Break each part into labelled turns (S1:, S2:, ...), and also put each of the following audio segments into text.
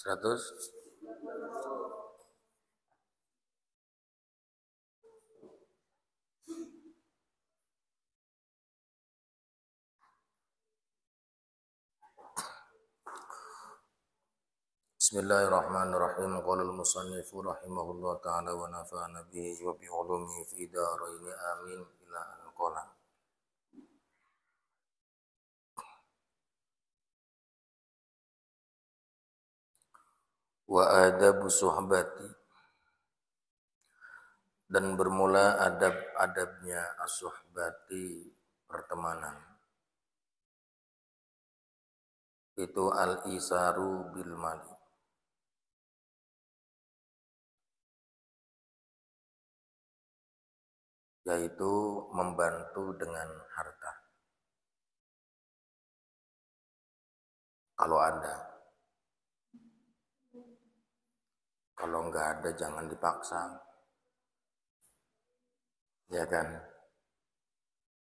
S1: 100. Bismillahirrahmanirrahim. Qala al-musannifu rahimahullah ta'ala wa nafa'ana bihi wa bi ulumihi fi daraini amin ila an qala. Wa adabu suhbati, dan bermula adab-adabnya as-suhbati, pertemanan. Itu al-isaru bil mali, yaitu membantu dengan harta. Kalau ada. Kalau enggak ada jangan dipaksa. Ya kan?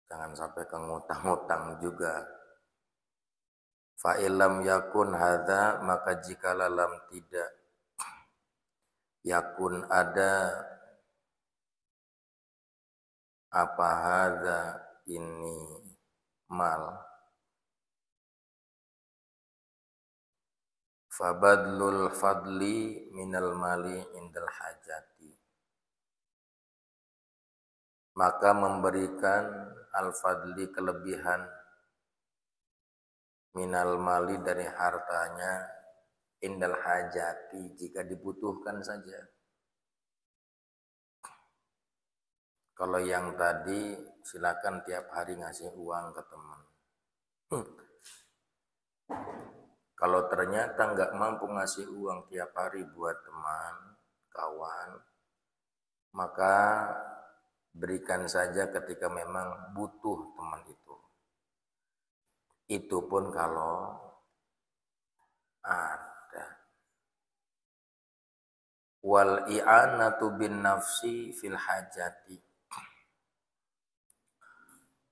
S1: Jangan sampai ke ngutang-ngutang juga. Fa illam yakun hadza, maka jika lam tidak yakun ada apa hadza ini mal, fabadlul fadli minal mali indal hajati, maka memberikan al-fadli, kelebihan, minal mali dari hartanya, indal hajati, jika dibutuhkan saja. Kalau yang tadi silakan tiap hari ngasih uang ke teman. Kalau ternyata nggak mampu ngasih uang tiap hari buat teman, kawan, maka berikan saja ketika memang butuh teman itu. Itu pun kalau ada. Wal i'anatu bin nafsi fil hajati.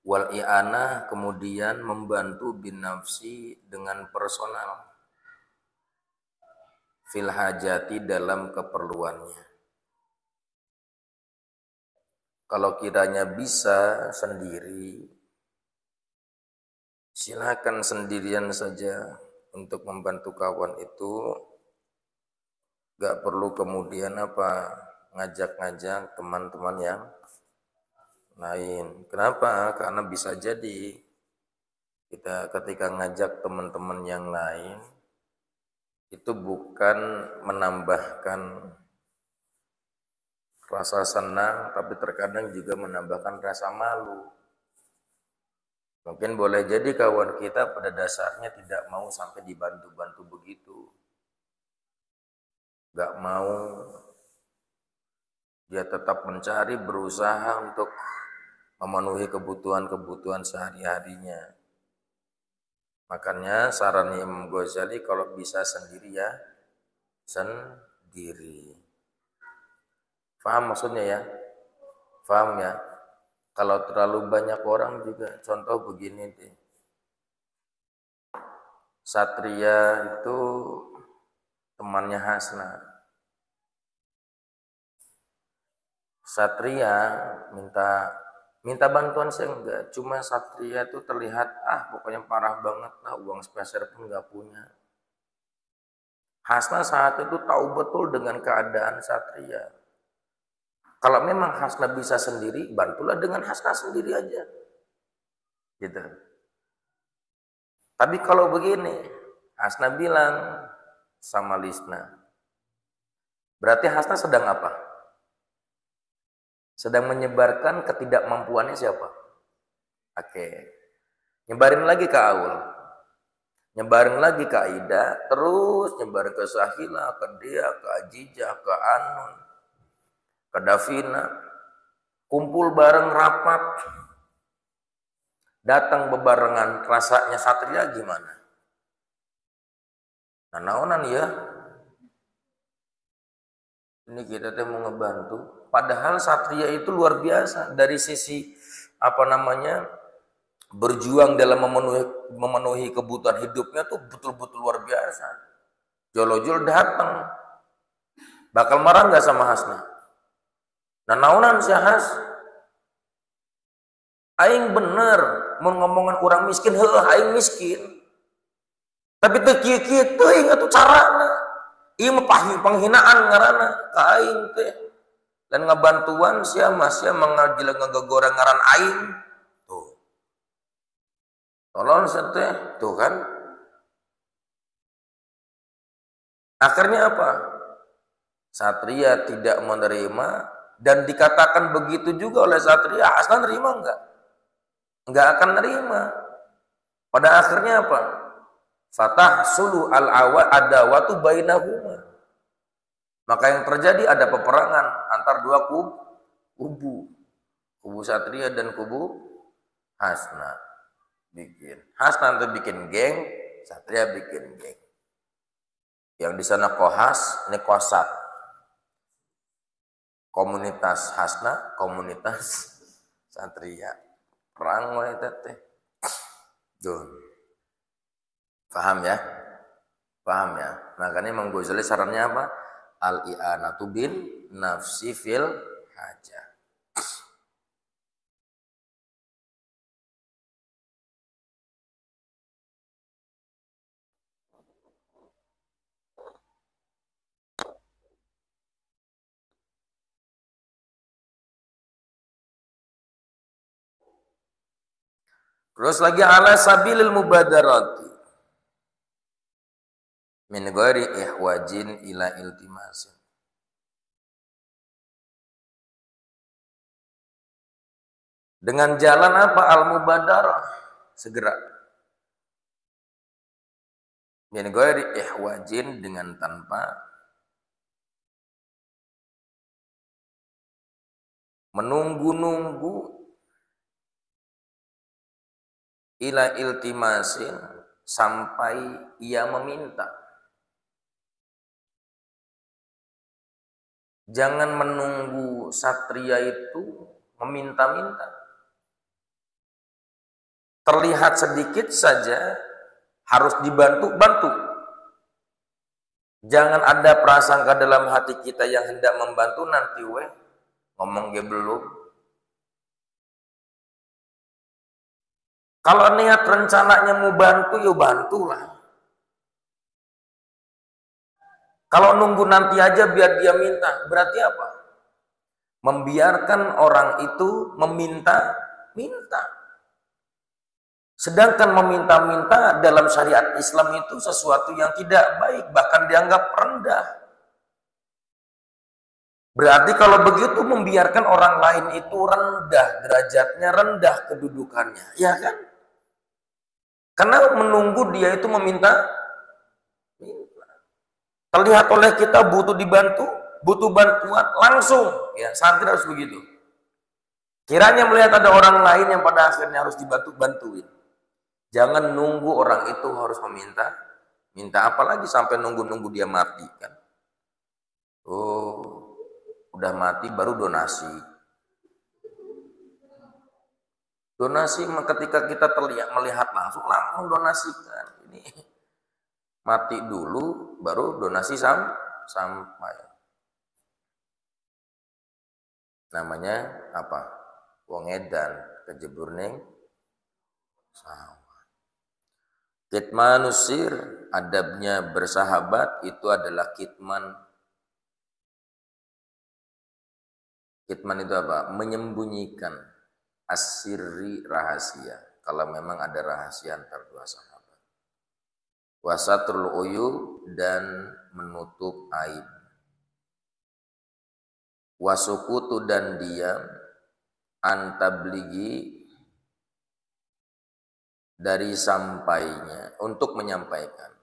S1: Wal i'anah, kemudian membantu bin nafsi dengan personal, fil hajati, dalam keperluannya. Kalau kiranya bisa sendiri, silakan sendirian saja untuk membantu kawan itu. Gak perlu kemudian ngajak-ngajak teman-teman yang lain. Kenapa? Karena bisa jadi kita ketika ngajak teman-teman yang lain itu bukan menambahkan rasa senang, tapi terkadang juga menambahkan rasa malu. Mungkin boleh jadi kawan kita pada dasarnya tidak mau sampai dibantu-bantu begitu. Gak mau, dia tetap mencari, berusaha untuk memenuhi kebutuhan-kebutuhan sehari-harinya. Makanya saran Imam Ghazali kalau bisa sendiri ya sendiri. Paham maksudnya ya? Paham ya? Kalau terlalu banyak orang juga, contoh begini deh. Satria itu temannya Hasna. Satria minta bantuan saya enggak, cuma Satria itu terlihat pokoknya parah banget lah, uang sepeser pun enggak punya. Hasna saat itu tahu betul dengan keadaan Satria. Kalau memang Hasna bisa sendiri, bantulah dengan Hasna sendiri aja. Gitu. Tapi kalau begini, Hasna bilang sama Lisna, berarti Hasna sedang apa? Sedang menyebarkan ketidakmampuannya siapa? Oke. Nyebarin lagi ke Aul. Nyebarin lagi ke Aida. Terus nyebarin ke Sahila, ke Dea, ke Ajijah, ke Anun, ke Davina. Kumpul bareng rapat. Datang bebarengan, rasanya Satria gimana? Nah, naonan ya. Ini kita mau ngebantu. Padahal Satria itu luar biasa dari sisi berjuang dalam memenuhi kebutuhan hidupnya tuh betul-betul luar biasa. Jolo-jol datang. Bakal marah nggak sama Hasna? Nah naunan si Has. Aing bener mau ngomongan orang miskin, aing miskin. Tapi teu kieu-kieu teuing atuh carana. Ieu mah panghinaan ngaranna ka aing teh. Dan ngabantuan sia mangajil ngagegoreng ngaran aing. Tuh. Tolong teh, tuh kan. Akhirnya apa? Satria tidak menerima dan dikatakan begitu juga oleh Satria. Hasna nerima enggak? Enggak akan nerima. Pada akhirnya apa? Fatah sulu adawatu bainahuma. Maka yang terjadi ada peperangan antar dua kubu. Kubu Satria dan kubu Hasna. Hasna itu bikin geng, Satria bikin geng. Yang di sana Kohas, ini Kosat. Komunitas Hasna, komunitas Satria. Perang wae teh. Tuh. Paham ya? Paham ya? Makanya Imam Ghazali sarannya apa? Al-i'anatu bin nafsi fil hajah. Terus lagi ala sabilil mubadarati min ghairi ihwajin ila iltimasin. Dengan jalan apa? Al-mubadarah, segera. Min ghairi ihwajin, dengan tanpa menunggu-nunggu, ila iltimasin, sampai ia meminta. Jangan menunggu Satria itu meminta-minta. Terlihat sedikit saja harus dibantu-bantu. Jangan ada prasangka dalam hati kita yang hendak membantu nanti ngomong ge belum. Kalau niat rencananya mau bantu, ya bantulah. Kalau nunggu nanti aja biar dia minta, berarti apa? Membiarkan orang itu meminta-minta. Sedangkan meminta-minta dalam syariat Islam itu sesuatu yang tidak baik, bahkan dianggap rendah. Berarti kalau begitu membiarkan orang lain itu rendah, derajatnya rendah, kedudukannya, ya kan? Karena menunggu dia itu meminta. Terlihat oleh kita butuh dibantu, butuh bantuan, langsung. Ya, santri harus begitu. Kiranya melihat ada orang lain yang pada akhirnya harus bantuin. Jangan nunggu orang itu harus minta apalagi sampai nunggu dia mati kan. Oh, udah mati baru donasi. Donasi ketika kita melihat langsung donasikan. Ini mati dulu baru donasi sampai. Namanya apa? Wong edan kejebur ning sawah. Kitmanusir, adabnya bersahabat itu adalah kitman. Kitman itu apa? Menyembunyikan asirri, rahasia. Kalau memang ada rahasia antar dua sahabat. Wasatrul uyub, dan menutup aib. Wasukutu, dan diam. Antabligi, dari sampainya, untuk menyampaikan.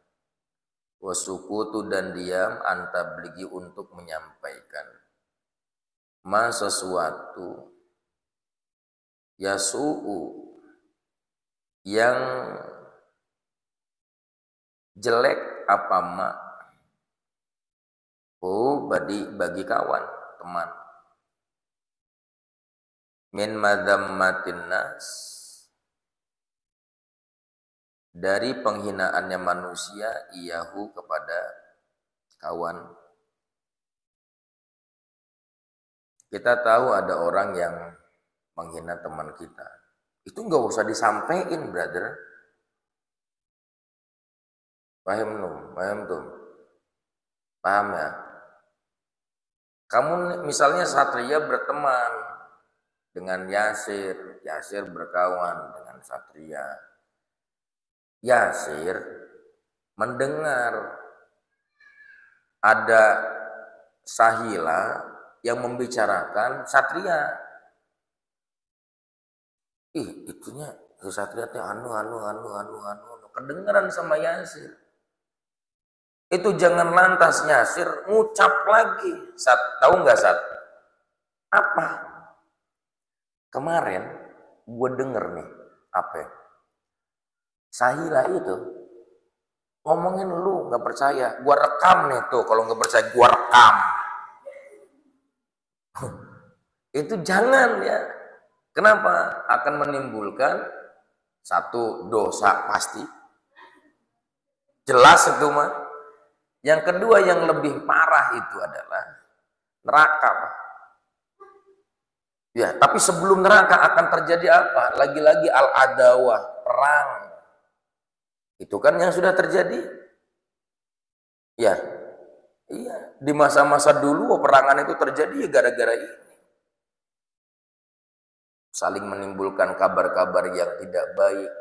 S1: Wasukutu, dan diam. Antabligi, untuk menyampaikan. Ma, sesuatu. Yasu'u, yang jelek apa ma. Oh, bagi kawan, teman. Min madammatin nas, dari penghinaannya manusia iyahu kepada kawan. Kita tahu ada orang yang menghina teman kita. Itu nggak usah disampaikan, brother. Paham tuh? Paham ya? Kamu misalnya Satria berteman dengan Yasir, Yasir berkawan dengan Satria. Yasir mendengar ada Sahila yang membicarakan Satria. Itunya si Satria teh anu kedengeran sama Yasir. Itu jangan lantas Yasir ngucap lagi. Tahu nggak Sat? Apa? Kemarin gue denger nih, apa? Sahila itu ngomongin lu nggak percaya, gue rekam nih tuh. Kalau nggak percaya gue rekam. Itu jangan ya. Kenapa? Akan menimbulkan satu dosa pasti. Jelas itu mah. Yang kedua yang lebih parah itu adalah neraka. Ya, tapi sebelum neraka akan terjadi apa? Lagi-lagi al-adawah, perang. Itu kan yang sudah terjadi. Ya. Iya, di masa-masa dulu peperangan itu terjadi ya gara-gara ini. Saling menimbulkan kabar-kabar yang tidak baik.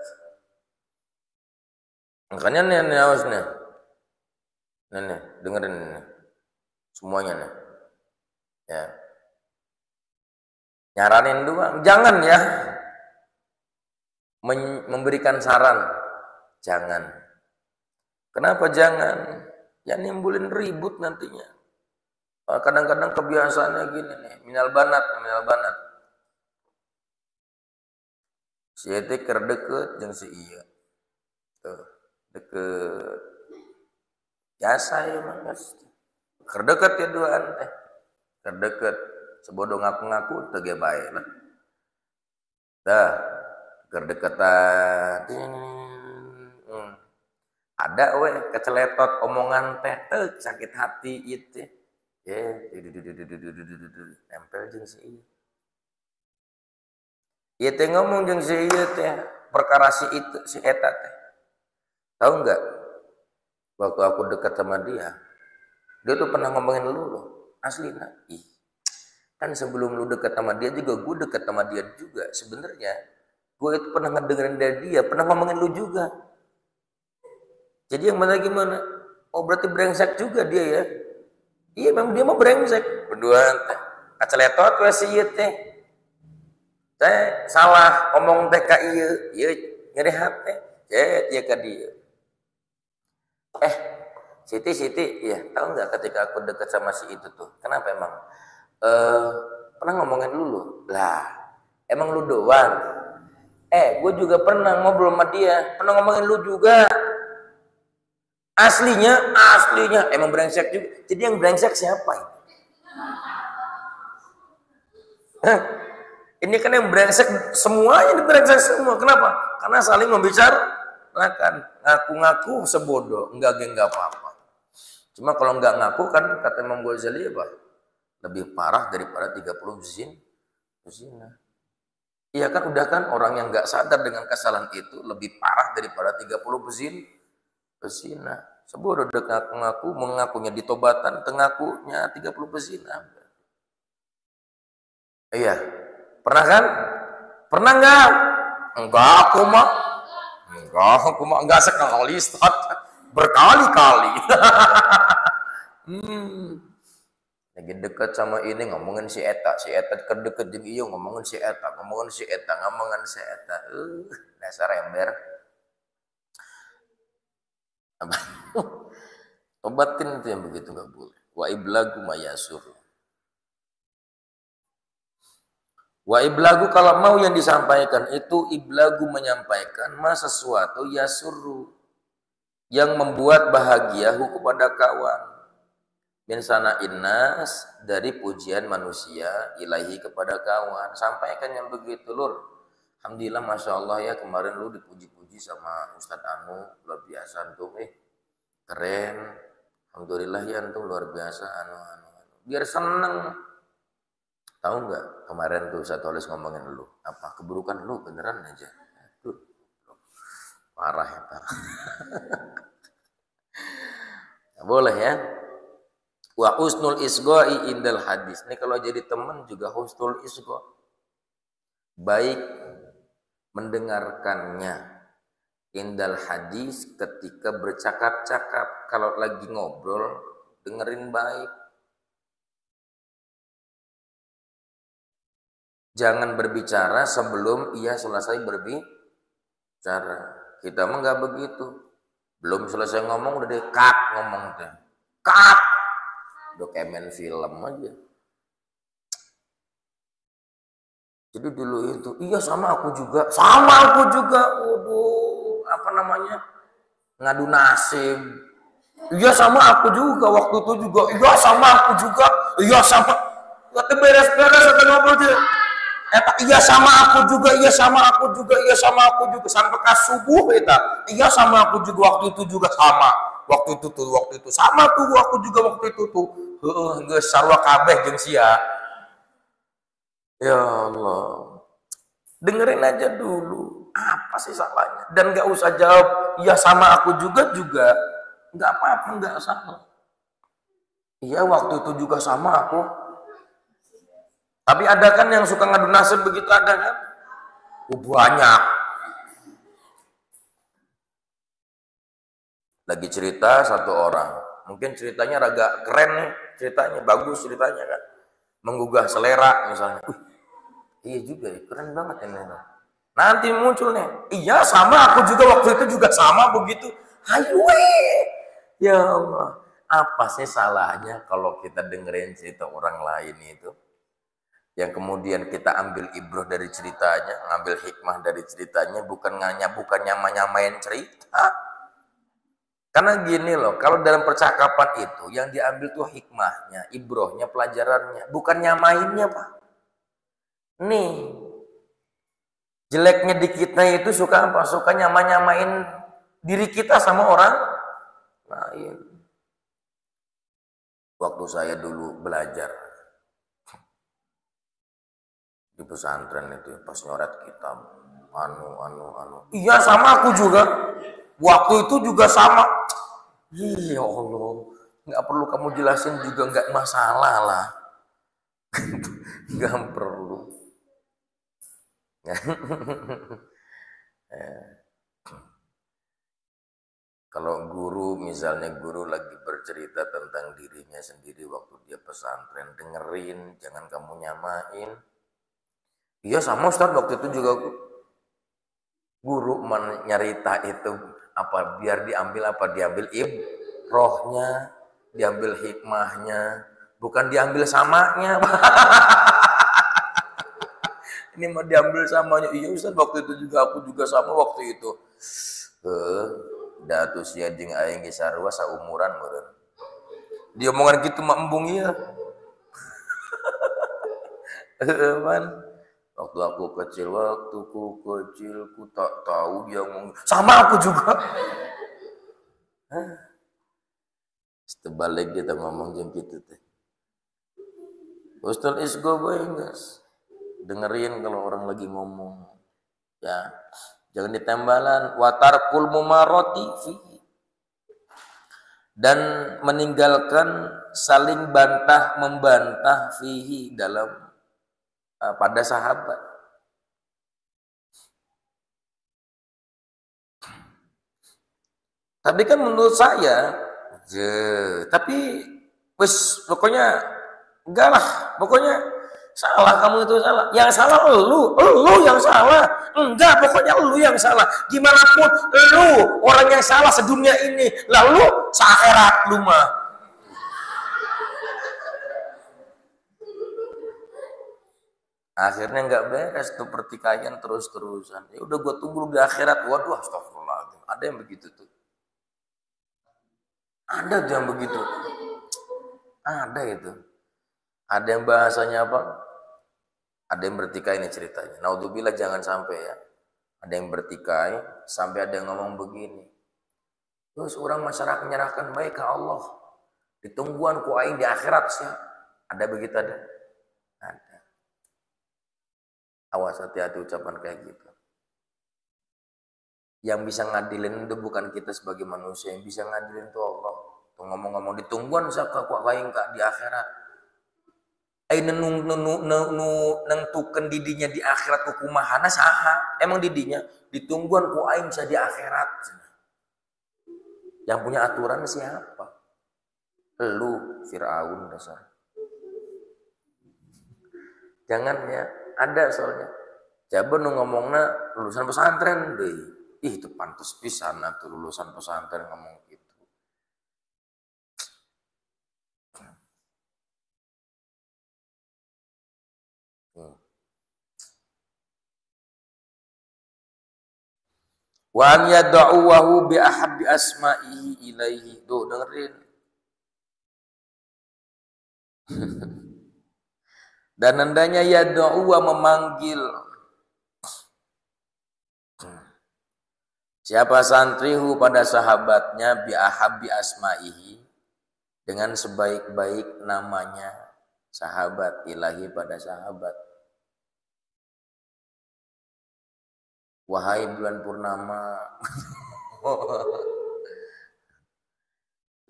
S1: Makanya nih awas nih. Nih, dengerin nih. Semuanya nih. Ya. Nyaranin doang, jangan ya. Memberikan saran. Jangan. Kenapa jangan? Ya nimbulin ribut nantinya. Kadang-kadang kebiasaannya gini nih, minal banat. Si Eti keur deket jeung si iya. Tuh, deket. Biasa ya mas. Keur deket ya duaan teh. Keur deket. Sebodoh ngaku-ngaku teu ge bae lah. Dah, keur deketan. Ada we keceletot omongan teh sakit hati itu. Nempel jeung si ieu. Ieu teh ngomong jeung si ieu teh perkara si itu si eta teh. Tahu enggak? Waktu aku dekat sama dia tuh pernah ngomongin lu loh, aslina. Kan sebelum lu dekat sama dia juga gue dekat sama dia juga. Sebenarnya gue itu pernah ngedengerin dari dia, pernah ngomongin lu juga. Jadi yang mana gimana? Oh berarti brengsek juga dia ya? Iya memang dia mau brengsek. Berdua kaceletot we si ieu teh. Teh salah ngomong teh ka ieu, ngerehat teh. Ieu ka dia. Siti, ya tahu nggak ketika aku dekat sama si itu tuh, kenapa emang? Pernah ngomongin lu lah, emang lu doang. Gue juga pernah ngobrol sama dia, pernah ngomongin lu juga. Aslinya emang brengsek juga. Jadi yang brengsek siapa ini? Ini kan yang brengsek semuanya brengsek semua. Kenapa? Karena saling membicarakan, ngaku-ngaku sebodoh, enggak apa-apa. Cuma kalau nggak ngaku kan kata Imam Ghazali apa? Lebih parah daripada 30 zina. Iya kan udah kan orang yang nggak sadar dengan kesalahan itu lebih parah daripada 30 zina. Sebodoh ngaku mengakunya ditobatan, tengakunya 30 zina. Iya. Pernah kan? Pernah nggak? Enggak aku mah enggak sekali, Ustaz. Berkali-kali. Lagi dekat sama ini ngomongin si eta kedeket jeung ieu ngomongin si eta. Dasar ember. Tobatin itu yang begitu enggak boleh. Wa iblagu mayasur. Wa iblagu kalau mau yang disampaikan itu iblagu menyampaikan sesuatu yasurru yang membuat bahagiahu kepada kawan. Min sana'in nas dari pujian manusia ilahi kepada kawan. Sampaikan yang begitu lur. Alhamdulillah Masya Allah ya kemarin lu dipuji-puji sama Ustadz Anu luar biasa tuh keren. Alhamdulillah ya antum luar biasa biar seneng. Tahu nggak kemarin tuh saya tulis ngomongin lu apa keburukan lu beneran aja. Tuh, parah ya parah. Boleh ya. Wa husnul isgha'i indal hadis. Ini kalau jadi teman juga husnul isgha'. Baik mendengarkannya indal hadis ketika bercakap-cakap. Kalau lagi ngobrol dengerin baik. Jangan berbicara sebelum ia selesai berbicara. Kita mah nggak begitu. Belum selesai ngomong udah cut ngomong teh. Cut. Udah kayak main film aja. Jadi dulu itu, iya sama aku juga. Waduh, apa namanya? Ngadu nasib. Iya sama aku juga waktu itu juga. Iya sama aku juga. Iya sama. Waktu beres-beres atau ngobrol dia. Iya sama aku juga, iya sama aku juga, iya sama aku juga sampai ke subuh kita. Iya sama aku juga waktu itu juga sama. Waktu itu sama tuh aku juga waktu itu tuh. Geus sarua kabeh jeung sia. Ya Allah. Dengerin aja dulu. Apa sih salahnya? Dan gak usah jawab, iya sama aku juga. Gak apa-apa, gak salah. Iya waktu itu juga sama aku. Tapi ada kan yang suka ngadu nasib begitu ada kan? Banyak. Lagi cerita satu orang. Mungkin ceritanya agak keren nih. Ceritanya bagus ceritanya kan. Menggugah selera misalnya. Iya juga ya, keren banget ini. Nanti muncul nih. Iya sama aku juga waktu itu juga sama begitu. Ayo ya Allah. Apa sih salahnya kalau kita dengerin cerita orang lain itu? Yang kemudian kita ambil ibrah dari ceritanya, ngambil hikmah dari ceritanya, bukan nyamain cerita. Karena gini loh, kalau dalam percakapan itu yang diambil tuh hikmahnya, ibrahnya, pelajarannya, bukan nyamainnya Pak. Nih, jeleknya di kita itu suka apa? Suka nyamain diri kita sama orang lain. Waktu saya dulu belajar di pesantren itu pas nyoret kitab iya sama aku juga waktu itu juga sama. Ya Allah, nggak perlu kamu jelasin juga nggak masalah lah. Nggak perlu. Kalau guru misalnya guru lagi bercerita tentang dirinya sendiri waktu dia pesantren, dengerin, jangan kamu nyamain. Iya sama Ustaz waktu itu juga guru nyarita itu apa biar diambil ibrahnya, diambil hikmahnya, bukan diambil samanya. Ini mah diambil samanya. Iya Ustaz waktu itu juga aku juga sama waktu itu. Datu sia jeung aing ge sarua saumuran meureun. Dia omongan gitu mah embung ieu. Man. Waktu aku kecil ku tak tahu dia ngomong sama aku juga. Sebalik kita ngomong jam gitu teh. Ustaz isgo bae guys. Dengerin kalau orang lagi ngomong. Ya, jangan ditembalan watarkul mumaroti fi. Dan meninggalkan saling bantah membantah fihi dalam pada sahabat. Tapi kan menurut saya, tapi wes pokoknya enggak lah, pokoknya salah kamu itu salah. Yang salah lu yang salah. Enggak, pokoknya lu yang salah. Gimana pun lu orang yang salah sedunia ini. Lalu seakhirat lu mah. Akhirnya nggak beres tuh pertikaian terus-terusan. Ya udah gue tunggu di akhirat. Waduh, astagfirullahaladzim. Ada yang begitu tuh. Ada tuh yang begitu. Ada itu. Ada yang bahasanya apa? Ada yang bertikai ini ceritanya. Naudzubillah jangan sampai ya. Ada yang bertikai sampai ada yang ngomong begini. Terus orang masyarakat menyerahkan baik ke Allah. Ditungguan ku aing di akhirat sih. Ada begitu ada? Ada. Awas hati-hati ucapan kayak gitu. Yang bisa ngadilin itu bukan kita sebagai manusia, yang bisa ngadilin itu Allah. Tuh ngomong-ngomong ditungguan saka ku aing kak di akhirat. Aing nentukeun didinya di akhirat ku kumahana saha? Emang didinya ditungguan ku aing bisa di akhirat. Yang punya aturan siapa? Lu Firaun dasar. Jangan ya, ada soalnya. Coba nu ngomongna lulusan pesantren deh. Ih, itu pantas pisan atuh lulusan pesantren ngomong gitu. Wa an yad'uhu bi ahabbi asma'ihi ilaihi. Tuh dengerin. Dan hendaknya yad'u memanggil siapa santrihu pada sahabatnya bi ahabbi asma'ihi dengan sebaik-baik namanya sahabat ilahi pada sahabat. Wahai bulan purnama.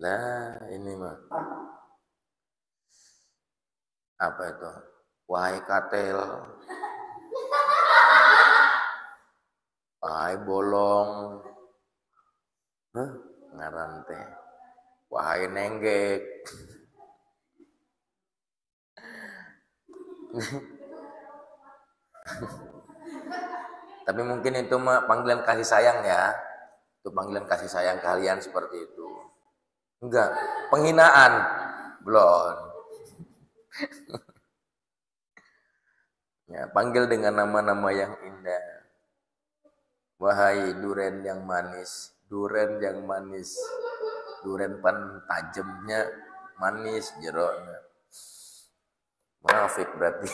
S1: Nah, ini mah. Apa itu? Wahai katel. Wahai bolong. Ngaran teh. Wahai nenggek. Tapi mungkin itu mah panggilan kasih sayang ya. Itu panggilan kasih sayang kalian seperti itu. Enggak, penghinaan. Belum. Ya, panggil dengan nama-nama yang indah. Wahai duren yang manis, duren yang manis. Duren pan tajamnya manis jeroknya. Munafik berarti.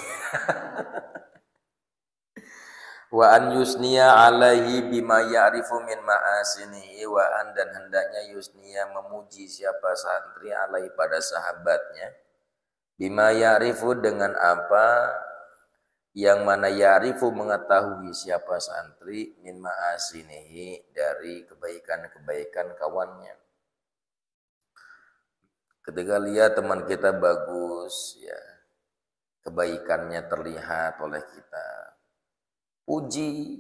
S1: Wa an yusniya alaihi bima ya'rifu min ma'asinihi wa an dan hendaknya yusniya memuji siapa santri alaihi pada sahabatnya bima ya'rifu dengan apa yang mana ya'rifu mengetahui siapa santri min ma'asinihi dari kebaikan-kebaikan kawannya. Ketika lihat teman kita bagus ya, kebaikannya terlihat oleh kita, puji.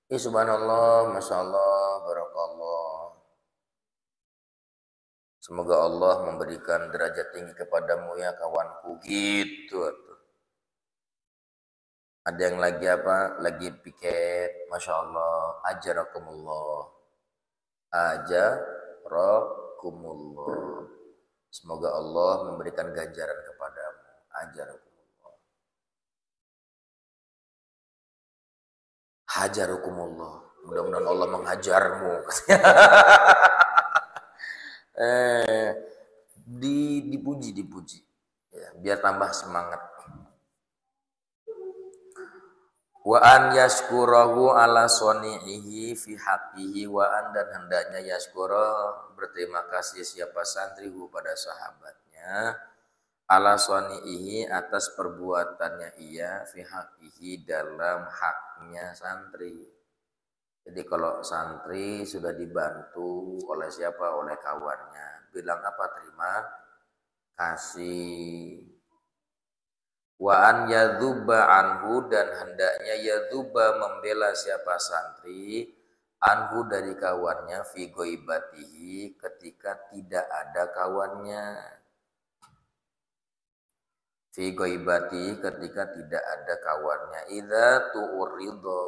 S1: Subhanallah, Masya Allah, Barakallah. Semoga Allah memberikan derajat tinggi kepadamu ya kawanku. Gitu. Ada yang lagi apa? Lagi piket. Masya Allah. Ajarakumullah. Ajarakumullah. Semoga Allah memberikan ganjaran kepadamu. Ajarakumullah. Hajarukumullah. Mudah-mudahan Allah menghajarmu. Dipuji. Ya, biar tambah semangat. Wa an yaskurahu ala soni'ihi fi haqqihi wa an dan hendaknya yaskura berterima kasih siapa santrihu pada sahabatnya ala soni'ihi atas perbuatannya ia fi haqqihi dalam haknya santri. Jadi kalau santri sudah dibantu oleh siapa? Oleh kawannya. Bilang apa? Terima kasih. Wa an yadzuba anhu dan hendaknya yadzuba membela siapa santri anhu dari kawannya fi ghaibatihi ketika tidak ada kawannya. Fi ghaibatihi ketika tidak ada kawannya. Idza tu'ridu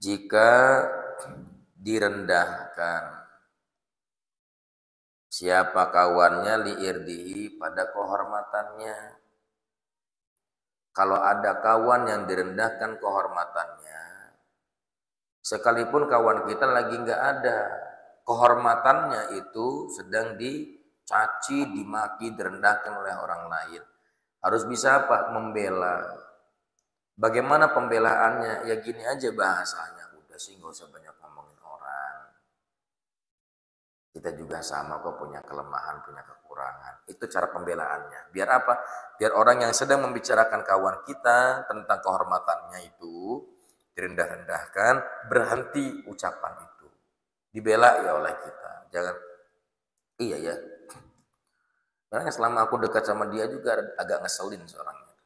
S1: jika direndahkan siapa kawannya liirdihi pada kehormatannya. Kalau ada kawan yang direndahkan kehormatannya, sekalipun kawan kita lagi nggak ada, kehormatannya itu sedang dicaci, dimaki, direndahkan oleh orang lain. Harus bisa apa? Membela. Bagaimana pembelaannya? Ya gini aja bahasanya. Udah sih nggak usah banyak ngomongin orang. Kita juga sama kok, punya kelemahan, punya kekurangan. Itu cara pembelaannya. Biar apa? Biar orang yang sedang membicarakan kawan kita tentang kehormatannya itu direndah-rendahkan, berhenti ucapan itu. Dibela ya oleh kita. Jangan, iya ya. Karena selama aku dekat sama dia juga agak ngeselin seorangnya.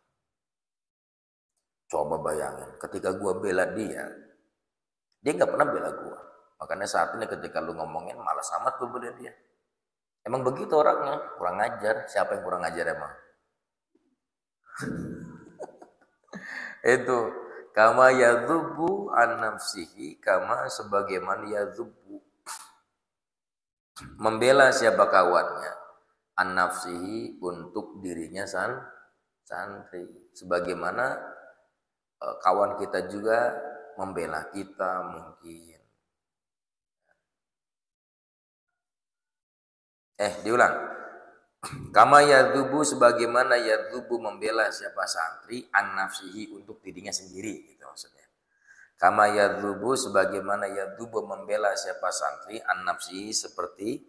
S1: Coba bayangin, ketika gua bela dia nggak pernah bela gua. Makanya saat ini ketika lu ngomongin malas amat tuh bela dia. Emang begitu orangnya, kurang ajar. Siapa yang kurang ajar emang? Itu kama yadzubu an nafsihi, kama sebagaimana yadzubu membela siapa kawannya, an nafsihi untuk dirinya santri. Sebagaimana kawan kita juga membela kita mungkin. Diulang. Kama yadzubu sebagaimana yadzubu membela siapa santri an nafsihi untuk dirinya sendiri, gitu maksudnya. Kama yadzubu sebagaimana yadzubu membela siapa santri an nafsihi seperti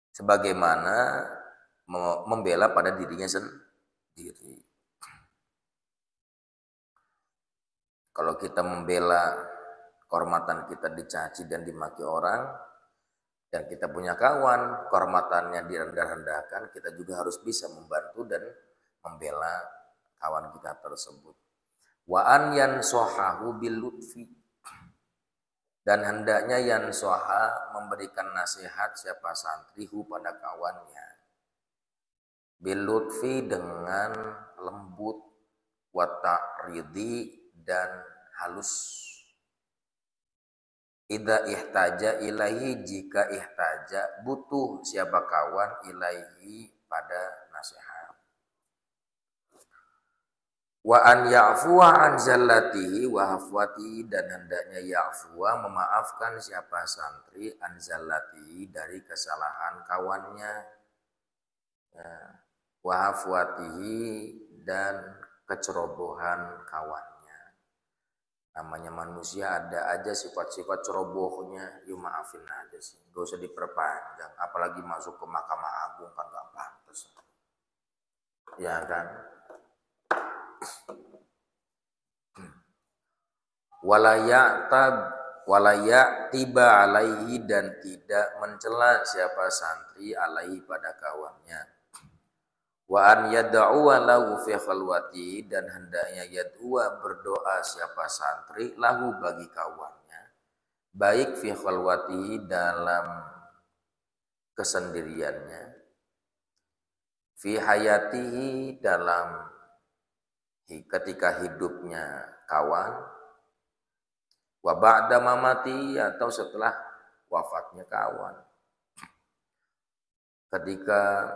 S1: sebagaimana membela pada dirinya sendiri. Kalau kita membela kehormatan kita dicaci dan dimaki orang, dan kita punya kawan, kehormatannya direndah-rendahkan, kita juga harus bisa membantu dan membela kawan kita tersebut. Wa an yansohahu bil lutfi, dan hendaknya yansoha memberikan nasihat siapa santrihu pada kawannya. Bil lutfi dengan lembut, wa ta'ridi dan halus. Idza ihtaja ilaihi, jika ihtaja butuh siapa kawan ilaihi pada nasihat. Wa an ya'fuwa an zallatihi wa hafwatihi, dan hendaknya ya'fuwa memaafkan siapa santri an zallatihi dari kesalahan kawannya, wa hafwatihi dan kecerobohan kawan. Namanya manusia ada aja sifat-sifat cerobohnya, ya maafin aja sih, gak usah diperpanjang. Apalagi masuk ke Mahkamah Agung kan gak pantas, ya kan. Walayak tiba alaihi, dan tidak mencela siapa santri alaihi pada kawannya. Wa an yad'uwa lahu fi khalwati, dan hendaknya yad'uwa berdoa siapa santri lahu bagi kawannya, baik fi khalwati dalam kesendiriannya, fi hayatihi dalam ketika hidupnya kawan, wa ba'da mamati atau setelah wafatnya kawan. Ketika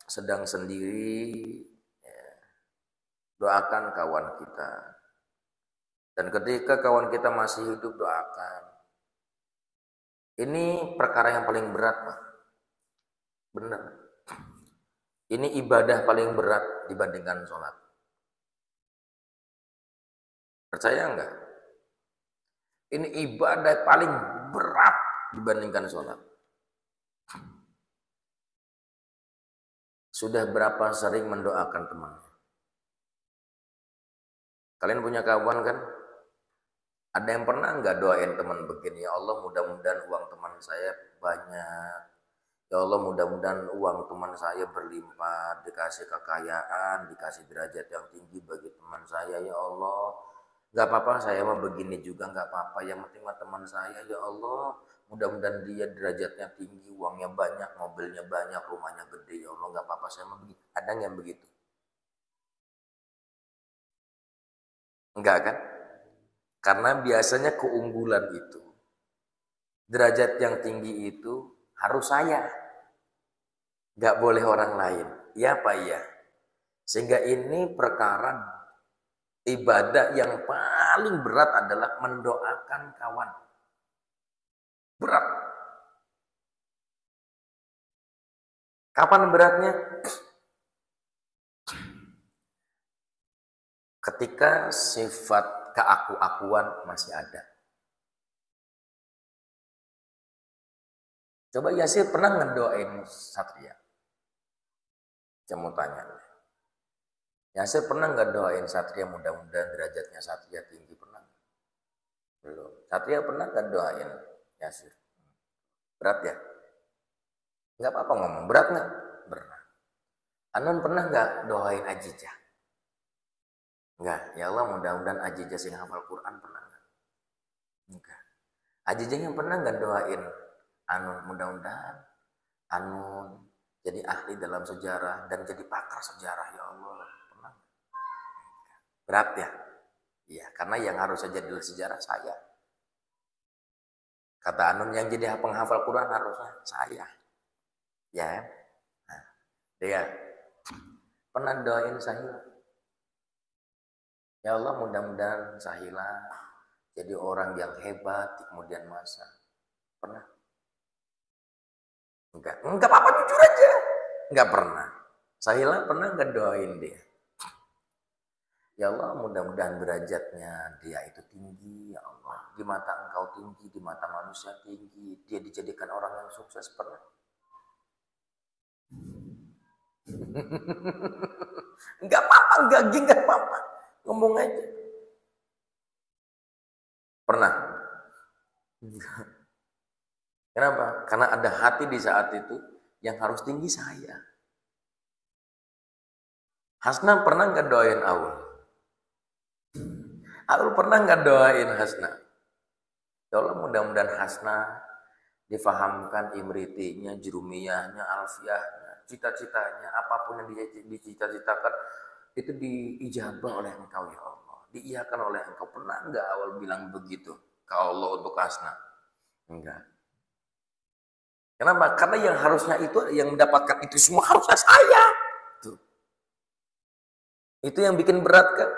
S1: sedang sendiri, doakan kawan kita. Dan ketika kawan kita masih hidup, doakan. Ini perkara yang paling berat, Pak. Benar. Ini ibadah paling berat dibandingkan sholat. Percaya enggak? Ini ibadah paling berat dibandingkan sholat. Sudah berapa sering mendoakan temannya? Kalian punya kawan kan? Ada yang pernah nggak doain teman begini? Ya Allah, mudah-mudahan uang teman saya banyak. Ya Allah, mudah-mudahan uang teman saya berlimpah, dikasih kekayaan, dikasih derajat yang tinggi bagi teman saya. Ya Allah, nggak apa-apa, saya mah begini juga nggak apa-apa. Yang penting mah teman saya, ya Allah, mudah-mudahan dia derajatnya tinggi, uangnya banyak, mobilnya banyak, rumahnya gede. Ya Allah, nggak apa-apa, saya mah begitu. Ada yang begitu? Enggak kan? Karena biasanya keunggulan itu, derajat yang tinggi itu harus saya, nggak boleh orang lain. Ya Pak ya. Sehingga ini perkara ibadah yang paling berat adalah mendoakan kawan. Berat. Kapan beratnya? Ketika sifat keaku-akuan masih ada. Coba Yasir pernah ngedoain Satria? Saya mau tanya. Yasir pernah nggak doain Satria mudah-mudahan derajatnya Satria tinggi? Pernah? Belum. Satria pernah nggak doain Yasir? Berat ya? Nggak apa-apa ngomong. Berat nggak? Berat. Anon pernah nggak doain Ajijah? Enggak. Ya Allah mudah-mudahan Ajijah sing hafal Quran pernah nggak? Enggak. Ajijah yang pernah nggak doain Anun mudah-mudahan Anun jadi ahli dalam sejarah dan jadi pakar sejarah ya Allah. Pernah? Berat ya? Iya, karena yang harus saja di sejarah saya. Kata Anun yang jadi penghafal Quran harusnya saya. Ya. Nah, dia pernah doain Sahila. Ya Allah mudah-mudahan Sahila jadi orang yang hebat di kemudian masa. Pernah? Enggak apa-apa jujur aja. Enggak pernah. Sahila pernah enggak doain dia? Ya Allah mudah-mudahan derajatnya dia itu tinggi ya Allah. Di mata engkau tinggi, di mata manusia tinggi. Dia dijadikan orang yang sukses pernah? Enggak apa-apa, enggak apa-apa. Ngomong aja. Pernah? Kenapa? Karena ada hati di saat itu yang harus tinggi saya. Hasna pernah nggak doain Aul? Aul pernah nggak doain Hasna? Ya Allah mudah-mudahan Hasna difahamkan imritinya, jurumiyahnya, alfiahnya, cita-citanya, apapun yang dicita-citakan itu diijabah oleh Engkau ya Allah. Diiyakan oleh Engkau. Pernah nggak Aul bilang begitu ke Allah untuk Hasna? Enggak. Kenapa? Karena yang harusnya itu, yang mendapatkan itu semua harusnya saya. Tuh. Itu yang bikin berat kan?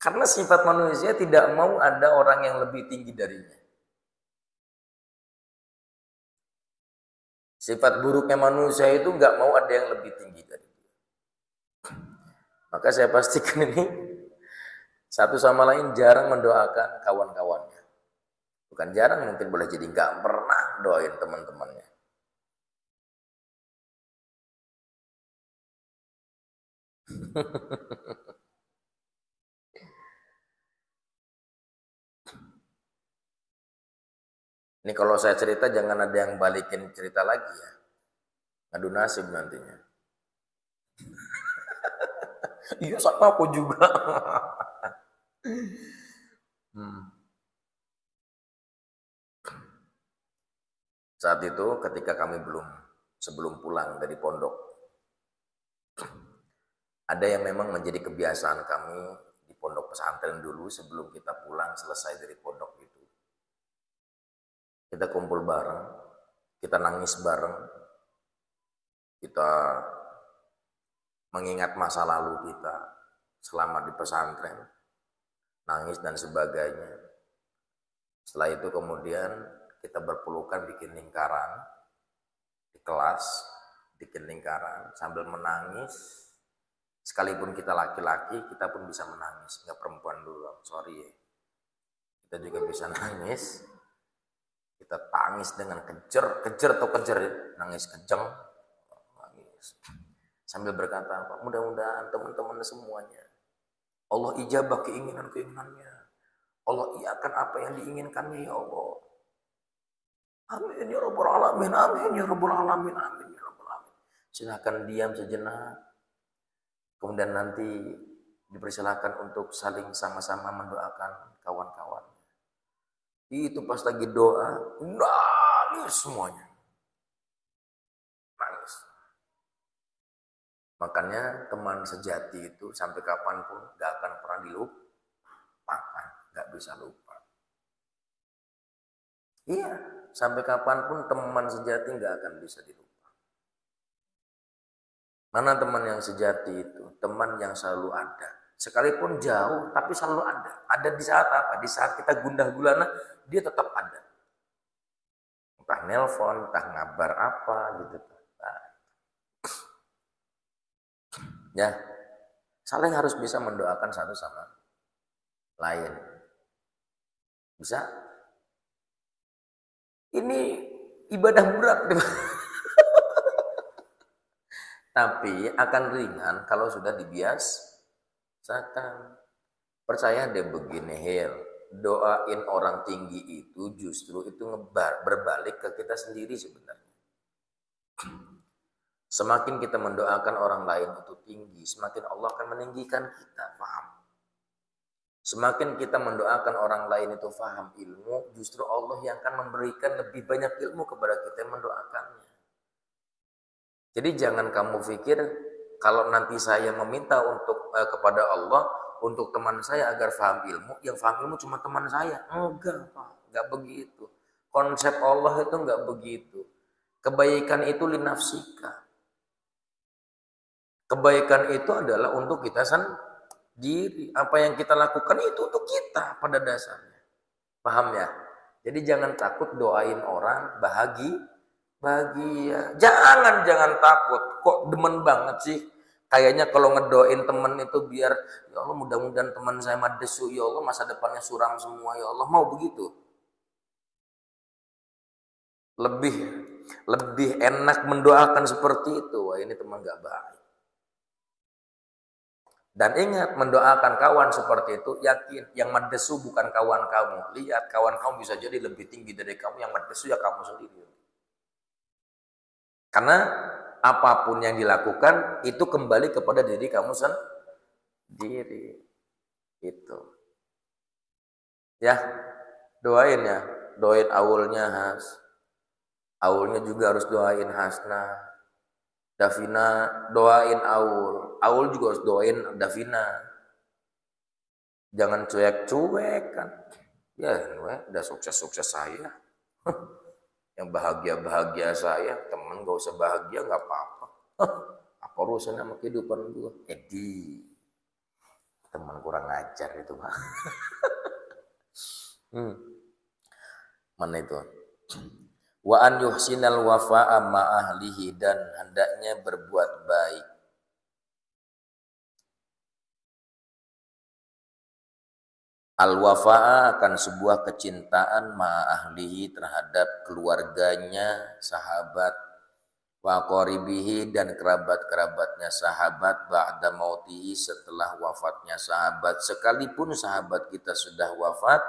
S1: Karena sifat manusia tidak mau ada orang yang lebih tinggi darinya. Sifat buruknya manusia itu nggak mau ada yang lebih tinggi dari dia. Maka saya pastikan ini satu sama lain jarang mendoakan kawan-kawannya. Bukan jarang, mungkin boleh jadi nggak pernah doain teman-temannya. Ini kalau saya cerita jangan ada yang balikin cerita lagi ya. Ngadu nasib nantinya. Iya sama aku juga. Saat itu ketika kami sebelum pulang dari pondok, ada yang memang menjadi kebiasaan kami di pondok pesantren dulu sebelum kita pulang selesai dari pondok itu. Kita kumpul bareng, kita nangis bareng, kita mengingat masa lalu kita selama di pesantren, nangis dan sebagainya. Setelah itu kemudian kita berpelukan bikin lingkaran di kelas, bikin lingkaran sambil menangis. Sekalipun kita laki-laki, kita pun bisa menangis. Nggak perempuan dulu, sorry ya. Kita juga bisa nangis. Kita tangis dengan kejer atau kejer, nangis kejeng, nangis. Sambil berkata, mudah-mudahan teman-teman semuanya, Allah ijabah keinginan-keinginannya. Allah iakan apa yang diinginkannya ya Allah. Amin ya rabbal alamin, amin ya rabbal alamin, amin ya rabbal alamin. Silakan diam sejenak. Kemudian nanti dipersilakan untuk saling sama-sama mendoakan kawan-kawan. Itu pas lagi doa, nangis semuanya. Nangis. Makanya teman sejati itu sampai kapanpun gak akan pernah dilupakan, gak bisa lupa. Iya, sampai kapanpun teman sejati gak akan bisa dilupa. Mana teman yang sejati itu? Teman yang selalu ada. Sekalipun jauh, tapi selalu ada. Ada di saat apa? Di saat kita gundah gulana, dia tetap ada. Entah nelpon, entah ngabar apa gitu. Nah. Ya, Saling harus bisa mendoakan satu sama lain. Bisa? Ini ibadah berat. Tapi akan ringan kalau sudah dibiasakan. Percaya deh begini, Hil. Doain orang tinggi itu justru itu berbalik ke kita sendiri sebenarnya. Semakin kita mendoakan orang lain itu tinggi, semakin Allah akan meninggikan kita, paham? Semakin kita mendoakan orang lain itu paham ilmu, justru Allah yang akan memberikan lebih banyak ilmu kepada kita yang mendoakannya. Jadi jangan kamu pikir kalau nanti saya meminta untuk kepada Allah untuk teman saya agar paham ilmu, yang paham ilmu cuma teman saya. Enggak, Pak. Enggak begitu. Konsep Allah itu enggak begitu. Kebaikan itu linafsika. Kebaikan itu adalah untuk kita sendiri. Apa yang kita lakukan itu untuk kita pada dasarnya. Paham ya? Jadi jangan takut doain orang bahagia. Jangan takut. Kok demen banget sih? Kayaknya kalau ngedoain temen itu biar, ya Allah mudah-mudahan teman saya madesu, ya Allah masa depannya suram semua, ya Allah, mau begitu. Lebih enak mendoakan seperti itu. Wah, ini teman gak baik. Dan ingat, mendoakan kawan seperti itu, yakin yang madesu bukan kawan kamu. Lihat, kawan kamu bisa jadi lebih tinggi dari kamu, yang madesu ya kamu sendiri. Karena apapun yang dilakukan itu kembali kepada diri kamu sendiri. Itu. Ya, doain ya. Doain Aulnya Has. Aulnya juga harus doain Hasna. Davina doain Aul. Aul juga harus doain Davina. Jangan cuek-cuek kan. Ya, udah sukses-sukses saya. Yang bahagia-bahagia saya, temen gak usah bahagia gak apa-apa. Apa urusannya sama kehidupan gue? Teman kurang ajar itu mah. Mana itu? Wa an yuhsinal wafa'a ma ahlihi, dan hendaknya berbuat baik. Al-wafa'a akan sebuah kecintaan ma'ahlihi terhadap keluarganya, sahabat, wa qaribihi, dan kerabat-kerabatnya sahabat, ba'da mautihi, setelah wafatnya sahabat. Sekalipun sahabat kita sudah wafat,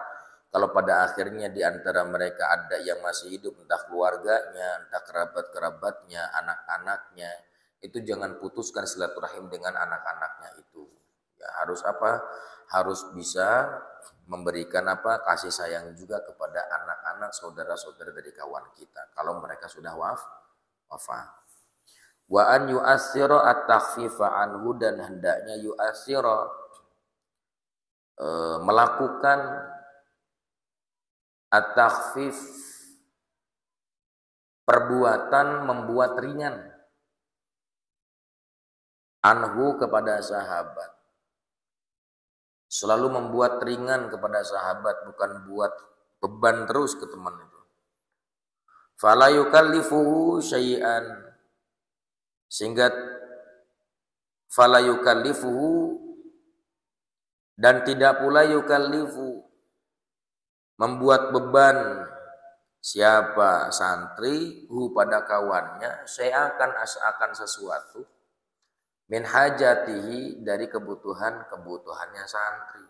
S1: kalau pada akhirnya di antara mereka ada yang masih hidup, entah keluarganya, entah kerabat-kerabatnya, anak-anaknya, itu jangan putuskan silaturahim dengan anak-anaknya itu. Ya, harus apa? Harus bisa memberikan kasih sayang juga kepada anak-anak, saudara-saudara dari kawan kita kalau mereka sudah wafat. Wa an yu'assira at-takhfifa anhu, dan hendaknya yu'assira melakukan at-takhfif, perbuatan membuat ringan, anhu, kepada sahabat. Selalu membuat ringan kepada sahabat, bukan buat beban terus ke teman itu. Fala yukallifuhu syai'an, sehingga fala yukallifuhu, dan tidak pula yukallifu, membuat beban siapa santri pada kawannya, saya akan sesuatu, min hajatihi, dari kebutuhannya santri.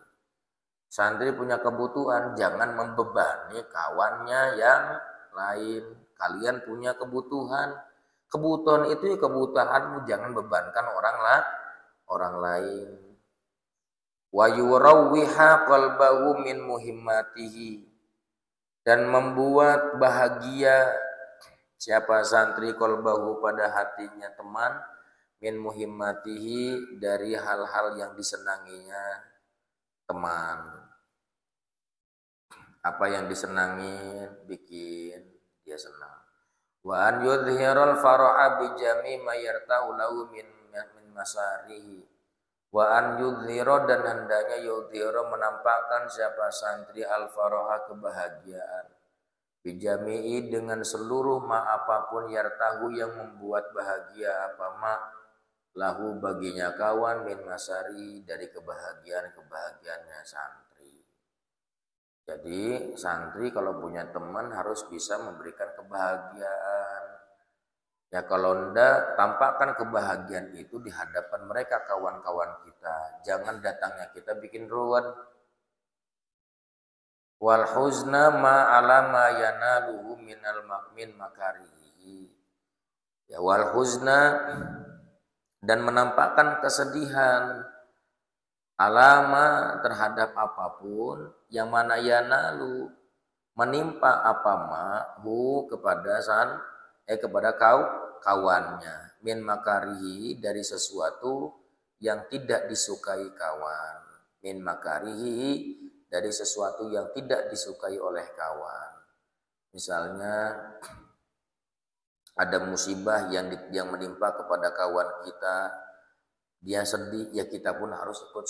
S1: Santri punya kebutuhan, jangan membebani kawannya yang lain. Kalian punya kebutuhan itu ya kebutuhanmu, jangan bebankan orang lain. Wa yurawwiha qalbahu min muhimmatihi, dan membuat bahagia siapa santri qalbahu, pada hatinya teman, min muhimmatihi, dari hal-hal yang disenanginya teman. Apa yang disenangi bikin dia senang. Wa an yudhiral fara'a bi jami ma yarta'u lahu min masarihi. Wa an yudhira, dan hendaknya yudhira, menampakkan siapa santri al faraha, kebahagiaan, bijami'i, dengan seluruh ma apapun, yartahu, yang membuat bahagia, apa ma lahu baginya kawan min masari dari kebahagiaannya santri. Jadi santri kalau punya teman harus bisa memberikan kebahagiaan. Ya kalau ndak, tampakkan kebahagiaan itu di hadapan mereka kawan-kawan kita. Jangan datangnya kita bikin ruwet. Wal huzna ma ala ma yanaluhu minal min makarihi. Ya wal huzna, dan menampakkan kesedihan alama terhadap apapun yang mana yanalu menimpa apa hu kepada kepada kawannya min makarihi dari sesuatu yang tidak disukai kawan, min makarihi dari sesuatu yang tidak disukai oleh kawan. Misalnya ada musibah yang menimpa kepada kawan kita, dia sedih, ya kita pun harus ikut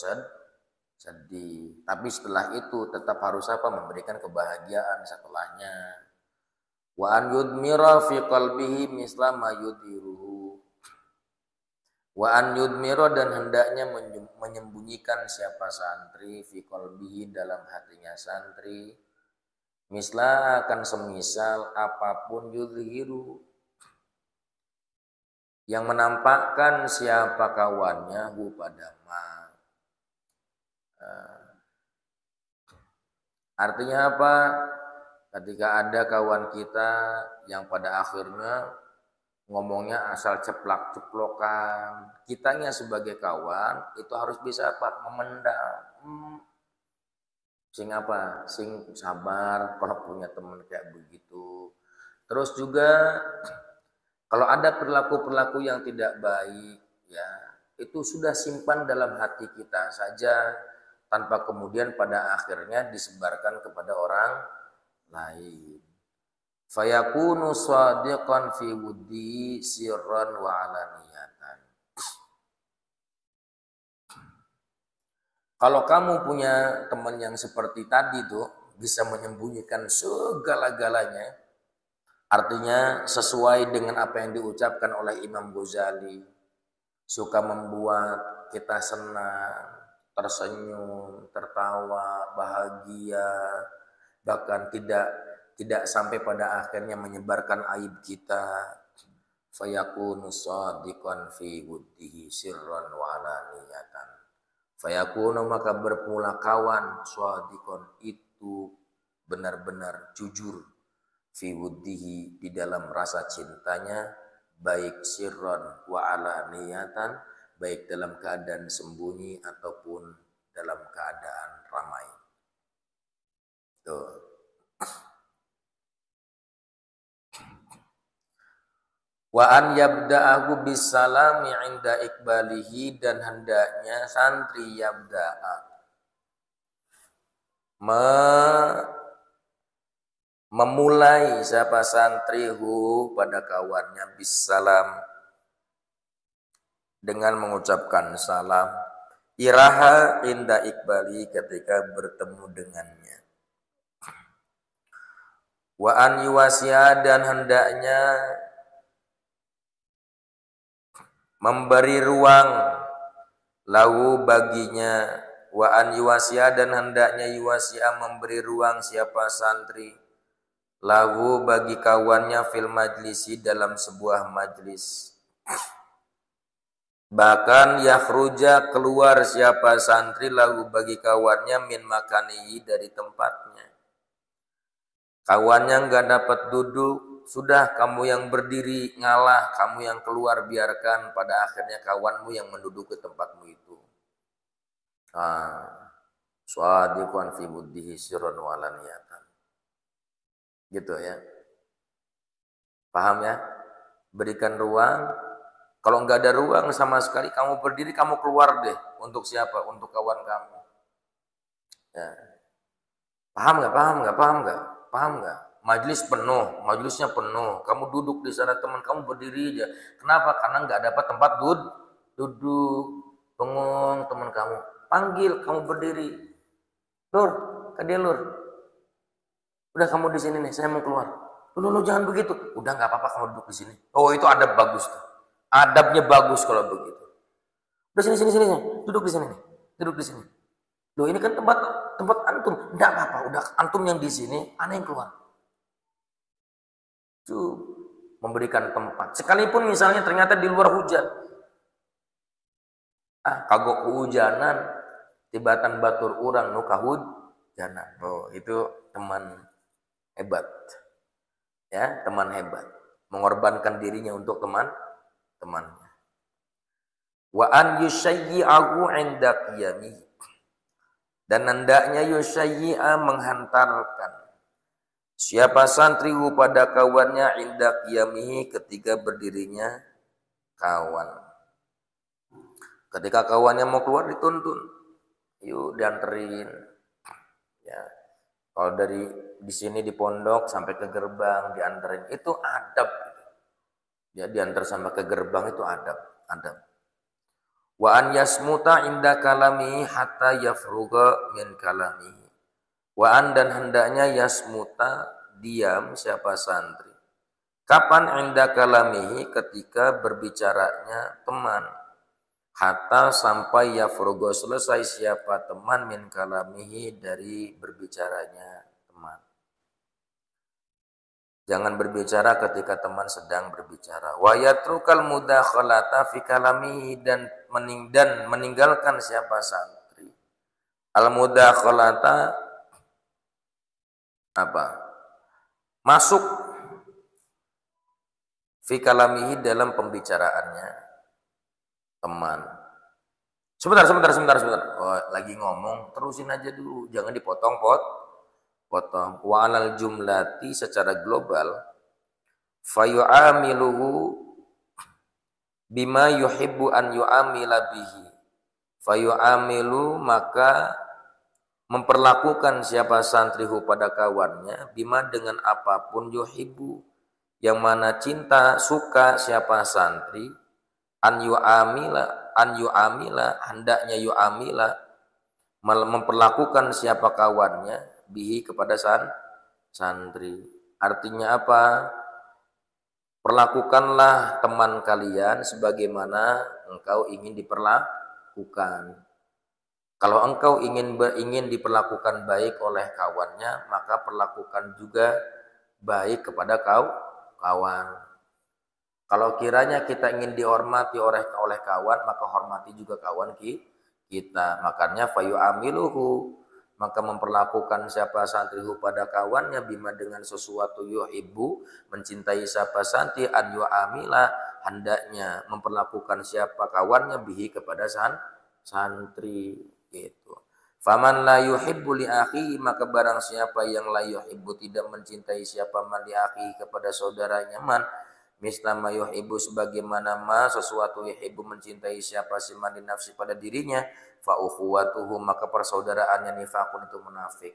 S1: sedih. Tapi setelah itu tetap harus memberikan kebahagiaan setelahnya. Wa an yudmira fi qalbihi misla ma yudiruhu. Wa an yudmira, dan hendaknya menyembunyikan siapa santri fi qalbihi dalam hatinya santri, misla akan semisal apapun yudhiru yang menampakkan siapa kawannya hu pada ma. Artinya apa? Ketika ada kawan kita yang pada akhirnya ngomongnya asal ceplak-ceplokan, kitanya sebagai kawan itu harus bisa memendam. Sing sabar kalau punya teman kayak begitu. Terus juga kalau ada perilaku-perilaku yang tidak baik, ya itu sudah simpan dalam hati kita saja, tanpa kemudian pada akhirnya disebarkan kepada orang lain. Fayakunu shadiqan fi wuddi sirran wa alaniyatan. Kalau kamu punya teman yang seperti tadi tuh, bisa menyembunyikan segala-galanya, artinya sesuai dengan apa yang diucapkan oleh Imam Ghazali, suka membuat kita senang, tersenyum, tertawa, bahagia, bahkan tidak sampai pada akhirnya menyebarkan aib kita. Fayakunu shadiqan fi wuddihi sirran wa alaniyatan. Fayakunu, maka bermula kawan shadiqan itu benar-benar jujur fi wuddihi di dalam rasa cintanya, baik sirran wa alaniyatan, baik dalam keadaan sembunyi ataupun dalam keadaan ramai. Tuh. Wa an yabda'ahu bisalami 'inda iqbalihi, dan hendaknya santri yabda'a memulai siapa santrihu pada kawannya bisalam, dengan mengucapkan salam, iraha inda iqbali, ketika bertemu dengannya. Wa an yuwasiya, dan hendaknya memberi ruang lahu baginya, wa an yuwasiya, dan hendaknya yuwasiya memberi ruang siapa santri lahu bagi kawannya fil majlisi, dalam sebuah majlis. Bahkan yakhruja, keluar siapa santri lahu bagi kawannya min makanihi, dari tempatnya. Kawannya enggak dapat duduk, sudah kamu yang berdiri ngalah, kamu yang keluar, biarkan pada akhirnya kawanmu yang menduduki tempatmu itu. Shadiqan fi wuddihi sirran wa alaniyatan. Gitu ya. Paham ya? Berikan ruang. Kalau nggak ada ruang sama sekali, kamu berdiri, kamu keluar deh. Untuk siapa? Untuk kawan kamu. Ya. Paham nggak? Majlis penuh, majlisnya penuh. Kamu duduk di sana, teman kamu berdiri aja. Kenapa? Karena nggak dapat tempat duduk. Bengong teman kamu. Panggil, kamu berdiri. Lur, ke dia lur. Udah kamu di sini nih, saya mau keluar. Lu jangan begitu. Udah nggak apa-apa, kamu duduk di sini. Oh, itu adab bagus tuh. Adabnya bagus kalau begitu. Udah sini sini sini, duduk di sini nih. Duduk di sini. Loh ini kan tempat antum. Enggak apa-apa, udah antum yang di sini, ana yang keluar. Tuh, memberikan tempat. Sekalipun misalnya ternyata di luar hujan. Kagok kehujanan, tibatan batur urang nu kahujanan. Oh, itu teman hebat. Ya, teman hebat. Mengorbankan dirinya untuk temannya. Wa an yusyayyi'ahu 'inda qiyamihi. Dan hendaknya yusyayyi'a menghantarkan siapa santri pada kawannya inda qiyamihi ketika berdirinya kawan. Ketika kawannya mau keluar dituntun. Yuk dianterin. Ya. Kalau dari di sini di pondok sampai ke gerbang dianterin, itu adab. Ya, diantar sampai ke gerbang itu adab. Wa an yasmuta inda kalami hatta yafruga min kalami. Wa an dan hendaknya yasmuta diam siapa santri. Kapan inda kalamihi ketika berbicaranya teman. Hatta sampai yafruga selesai siapa teman min kalamihi dari berbicaranya teman. Jangan berbicara ketika teman sedang berbicara. Wa yatrukal mudakhalata fi kalamihi dan meninggalkan siapa santri. Al mudakhalata apa? Masuk fi kalamihi dalam pembicaraannya teman. Sebentar. Oh, lagi ngomong, terusin aja dulu, jangan dipotong-potong. Wa alal jumlati secara global fayu'amiluhu bima yuhibbu an yu'amila bihi. Fayu'amilu maka memperlakukan siapa santrihu pada kawannya bima dengan apapun yuhibbu yang mana cinta suka siapa santri an yu'amila hendaknya yu'amila memperlakukan siapa kawannya bihi kepada santri. Artinya apa? Perlakukanlah teman kalian sebagaimana engkau ingin diperlakukan. Kalau engkau ingin diperlakukan baik oleh kawannya, maka perlakukan juga baik kepada kawan. Kalau kiranya kita ingin dihormati oleh kawan, maka hormati juga kawan kita. Makanya fayu'amiluhu, maka memperlakukan siapa santrihu pada kawannya bima dengan sesuatu yuhibbu mencintai siapa santri an yu'amila hendaknya memperlakukan siapa kawannya bihi kepada santri gitu. Faman la yuhibbu li akhi maka barang siapa yang la yuhibbu tidak mencintai siapa man li akhi kepada saudaranya man mislama yuhibbu sebagaimana ma sesuatu yuhibbu mencintai siapa si man di nafsi pada dirinya fa ukhuwatuhu maka persaudaraannya nifaqun itu munafik.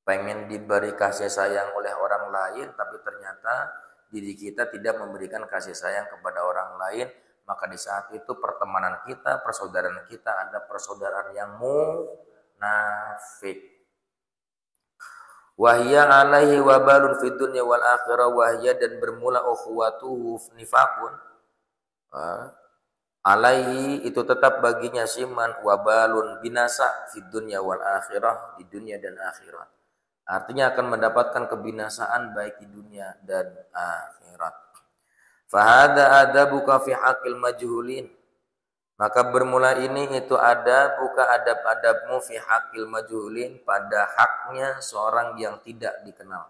S1: Pengen diberi kasih sayang oleh orang lain tapi ternyata diri kita tidak memberikan kasih sayang kepada orang lain, maka di saat itu pertemanan kita, persaudaraan kita ada persaudaraan yang munafik. Wahya alaihi wabalun fid dunya wal akhirah wahya dan bermula ukhuwatuhu nifaqun. Alaihi itu tetap baginya siman wabalun binasa fid dunya wal akhirah di dunia dan akhirat. Artinya akan mendapatkan kebinasaan baik di dunia dan akhirat. Fahada adabuka fi haqqil majhulin. Maka bermula ini itu ada buka adab-adabmu fi haqqil majhulin pada haknya seorang yang tidak dikenal.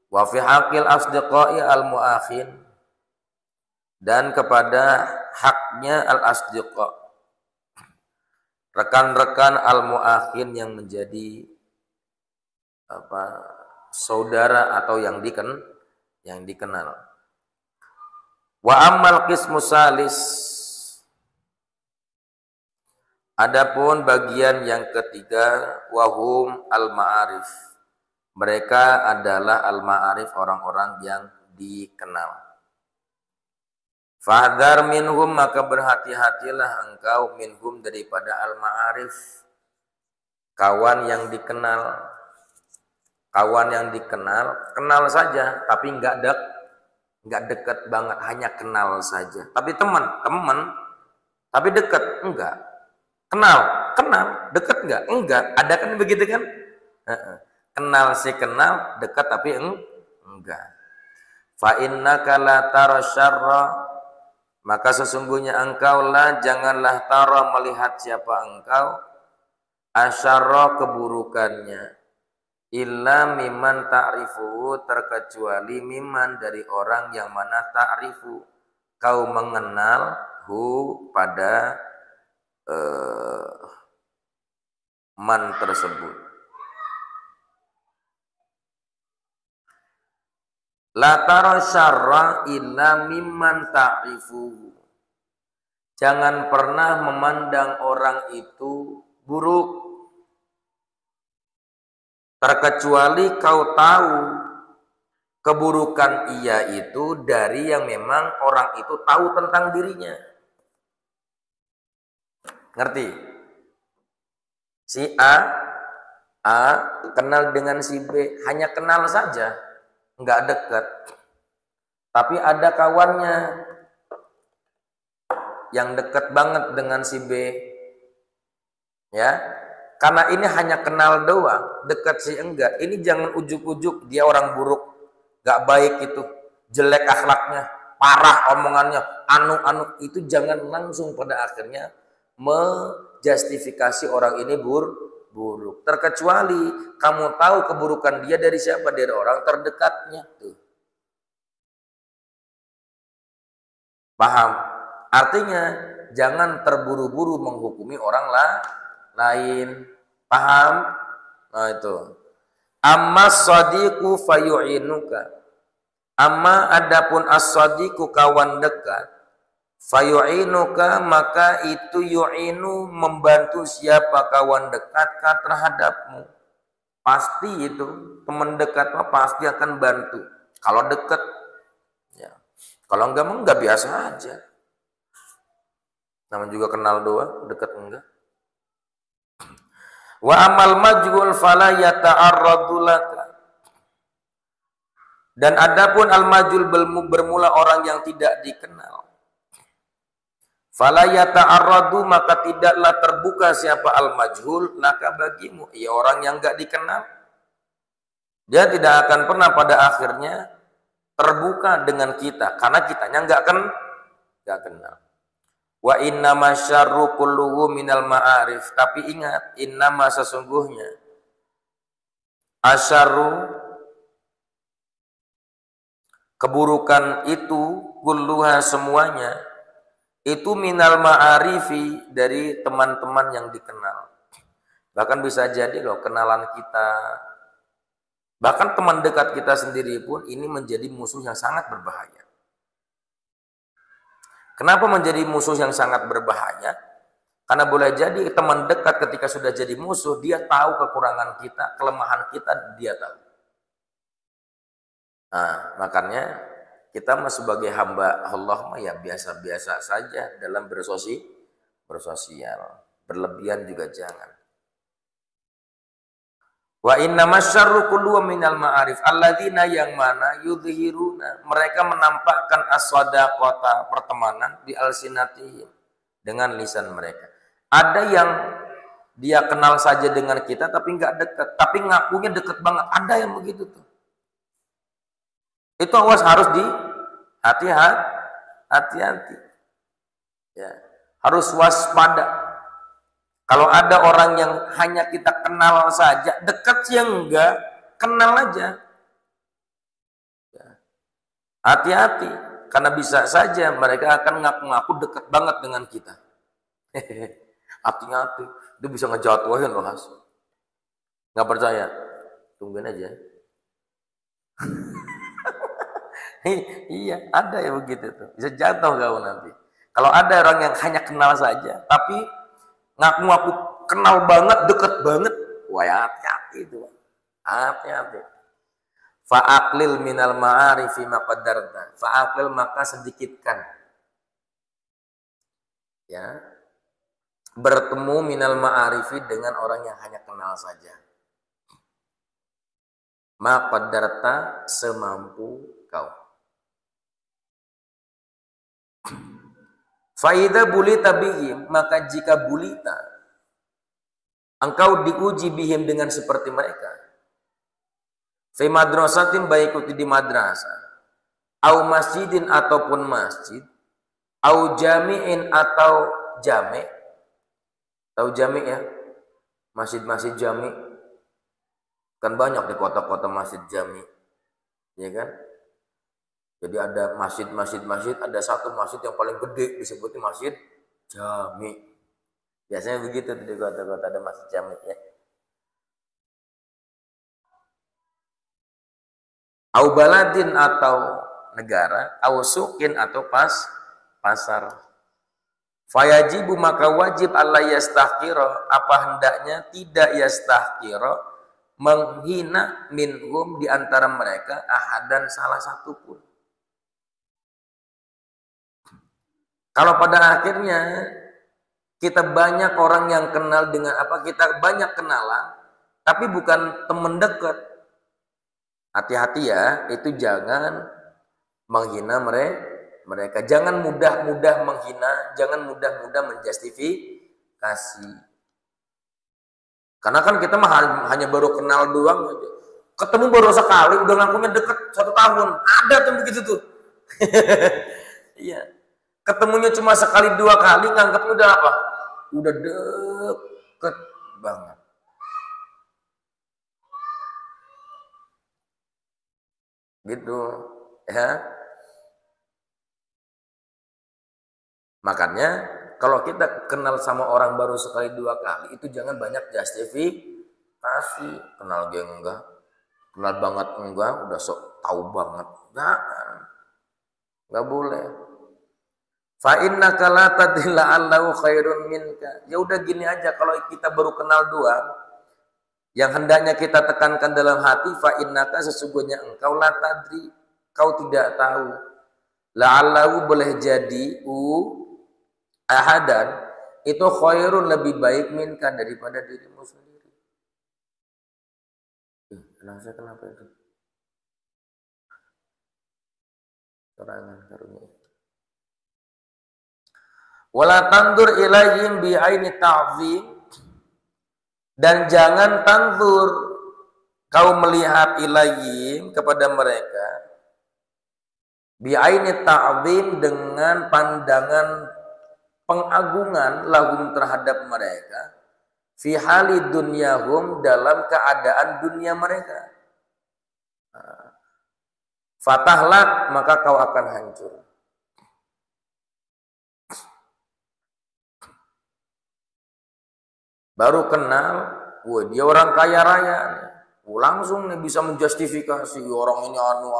S1: Wa fi haqqil asdiqai al muakhin dan kepada haknya al-asdiqa rekan-rekan al-muakhin yang menjadi saudara atau yang dikenal. Wa ammal qismu salis adapun bagian yang ketiga wahum al-ma'arif mereka adalah al-ma'arif orang-orang yang dikenal. Fahdhar minhum maka berhati-hatilah engkau minhum daripada al-ma'arif kawan yang dikenal kenal saja tapi enggak nggak dekat banget, hanya kenal saja. Tapi teman, tapi dekat enggak. Kenal, dekat enggak? Enggak. Ada kan begitu kan? Kenal sih kenal, dekat tapi enggak. Fa innaka la tara syarra, maka sesungguhnya engkau janganlah tara melihat siapa engkau asyarra keburukannya, illa mimman ta'rifu, terkecuali mimman dari orang yang mana ta'rifu kau mengenal hu pada man tersebut. La tara syarra illa mimman ta'rifu, jangan pernah memandang orang itu buruk terkecuali kau tahu keburukan ia itu dari yang memang orang itu tahu tentang dirinya. Ngerti? Si A kenal dengan si B, hanya kenal saja, nggak dekat. Tapi ada kawannya yang dekat banget dengan si B, ya. Karena ini hanya kenal doang, dekat sih enggak. Ini jangan ujuk-ujuk dia orang buruk, gak baik itu, jelek akhlaknya, parah omongannya, anu itu jangan langsung pada akhirnya menjustifikasi orang ini buruk. Terkecuali kamu tahu keburukan dia dari siapa? Dari orang terdekatnya tuh. Paham? Artinya jangan terburu-buru menghukumi orang lain. Paham? Nah itu. Amma sadiqu fayu'inuka. Amma adapun as-sadiqu kawan dekat, fayu'inuka maka itu yu'inu membantu siapa kawan dekat terhadapmu. Pasti itu teman dekat mah pasti akan bantu. Kalau dekat, ya. Kalau enggak biasa aja. Namanya juga kenal doang, dekat enggak. Wa amal majhul fala yata'arradu laka. Dan adapun al-majhul bermula orang yang tidak dikenal. Fala yata'arradu maka tidaklah terbuka siapa al-majhul laka bagimu. Ya orang yang enggak dikenal. Dia tidak akan pernah pada akhirnya terbuka dengan kita karena kitanya enggak kenal. Wa innama syarru kulluhu minal ma'arif. Tapi ingat, innama sesungguhnya asyarru keburukan itu kulluha semuanya itu minal ma'arifi dari teman-teman yang dikenal. Bahkan bisa jadi loh kenalan kita, bahkan teman dekat kita sendiri pun ini menjadi musuh yang sangat berbahaya. Kenapa menjadi musuh yang sangat berbahaya? Karena boleh jadi teman dekat ketika sudah jadi musuh, dia tahu kekurangan kita, kelemahan kita, dia tahu. Nah, makanya kita sebagai hamba Allah ya biasa-biasa saja dalam bersosial. Berlebihan juga jangan. Wa inna masyarru kullu minal ma'arif alladzina yang mana yudhiruna mereka menampakkan as-sadaqata pertemanan di alsinatihim dengan lisan mereka. Ada yang dia kenal saja dengan kita tapi enggak dekat, tapi ngakunya dekat banget. Ada yang begitu tuh. Itu awas harus hati-hati. Ya, harus waspada. Kalau ada orang yang hanya kita kenal saja, dekat sih enggak, kenal aja. Hati-hati, karena bisa saja mereka akan ngaku-ngaku dekat banget dengan kita. Hati-hati, itu bisa ngejatuhin loh Has. Nggak percaya? Tungguin aja. Iya, ada ya begitu tuh. Bisa jatuh kau nanti. Kalau ada orang yang hanya kenal saja, tapi ngaku-ngaku kenal banget, deket banget, wah ya hati-hati itu. Hati-hati. Fa'aqlil minal ma'arifi maqaddarta. Fa'aqlil maka sedikitkan. Ya. Bertemu minal ma'arifi dengan orang yang hanya kenal saja. Maqaddarta semampu kau. Faida bulita bihim, maka jika bulita, engkau diuji bihim dengan seperti mereka. Fi madrasatin, baik itu di madrasah, au masjidin ataupun masjid, au jami'in atau jami'. Tahu jami' ya? Masjid-masjid jami'. Kan banyak di kota-kota masjid jami'. Ya kan? Jadi ada masjid, ada satu masjid yang paling gede disebutnya masjid jami'. Biasanya begitu di kota-kota ada masjid jami' ya. Au baladin atau negara, au sukin atau pasar. Fayajibu, maka wajib Allah yastahqira, apa hendaknya tidak yastahqira, menghina minhum di antara mereka ahadan, salah satu pun. Kalau pada akhirnya kita banyak orang yang kenal dengan kita banyak kenalan, tapi bukan teman dekat. Hati-hati ya, itu jangan menghina mereka. Jangan mudah-mudah menghina, jangan mudah-mudah menjustifikasi. Karena kan kita hanya baru kenal doang aja. Ketemu baru sekali, udah ngakunya deket 1 tahun. Ada tuh begitu tuh. Iya. Ketemunya cuma sekali 2 kali, nganggapnya udah apa? Udah deket banget. Gitu, ya. Makanya kalau kita kenal sama orang baru sekali 2 kali, itu jangan banyak justifikasi. Kenal geng enggak, kenal banget enggak, udah sok tahu banget. Enggak boleh. Fa innaka la tadilla allahu khairun minka. Ya udah gini aja, kalau kita baru kenal doang, yang hendaknya kita tekankan dalam hati, fa innaka, sesungguhnya engkau la tadri, kau tidak tahu. La'allahu, boleh jadi ahadan itu khairun, lebih baik minka, daripada dirimu sendiri. Anak saya kenapa itu? Serangan karunia. Wala tandur ilaihim bi aini ta'zim, dan jangan tandur kau melihat ilaihim kepada mereka bi aini ta'zim, dengan pandangan pengagungan lahum terhadap mereka, fi hali dunyahum, dalam keadaan dunia mereka. Fatahlak, maka kau akan hancur. Baru kenal, dia orang kaya raya, langsung nih bisa menjustifikasi orang ini anu.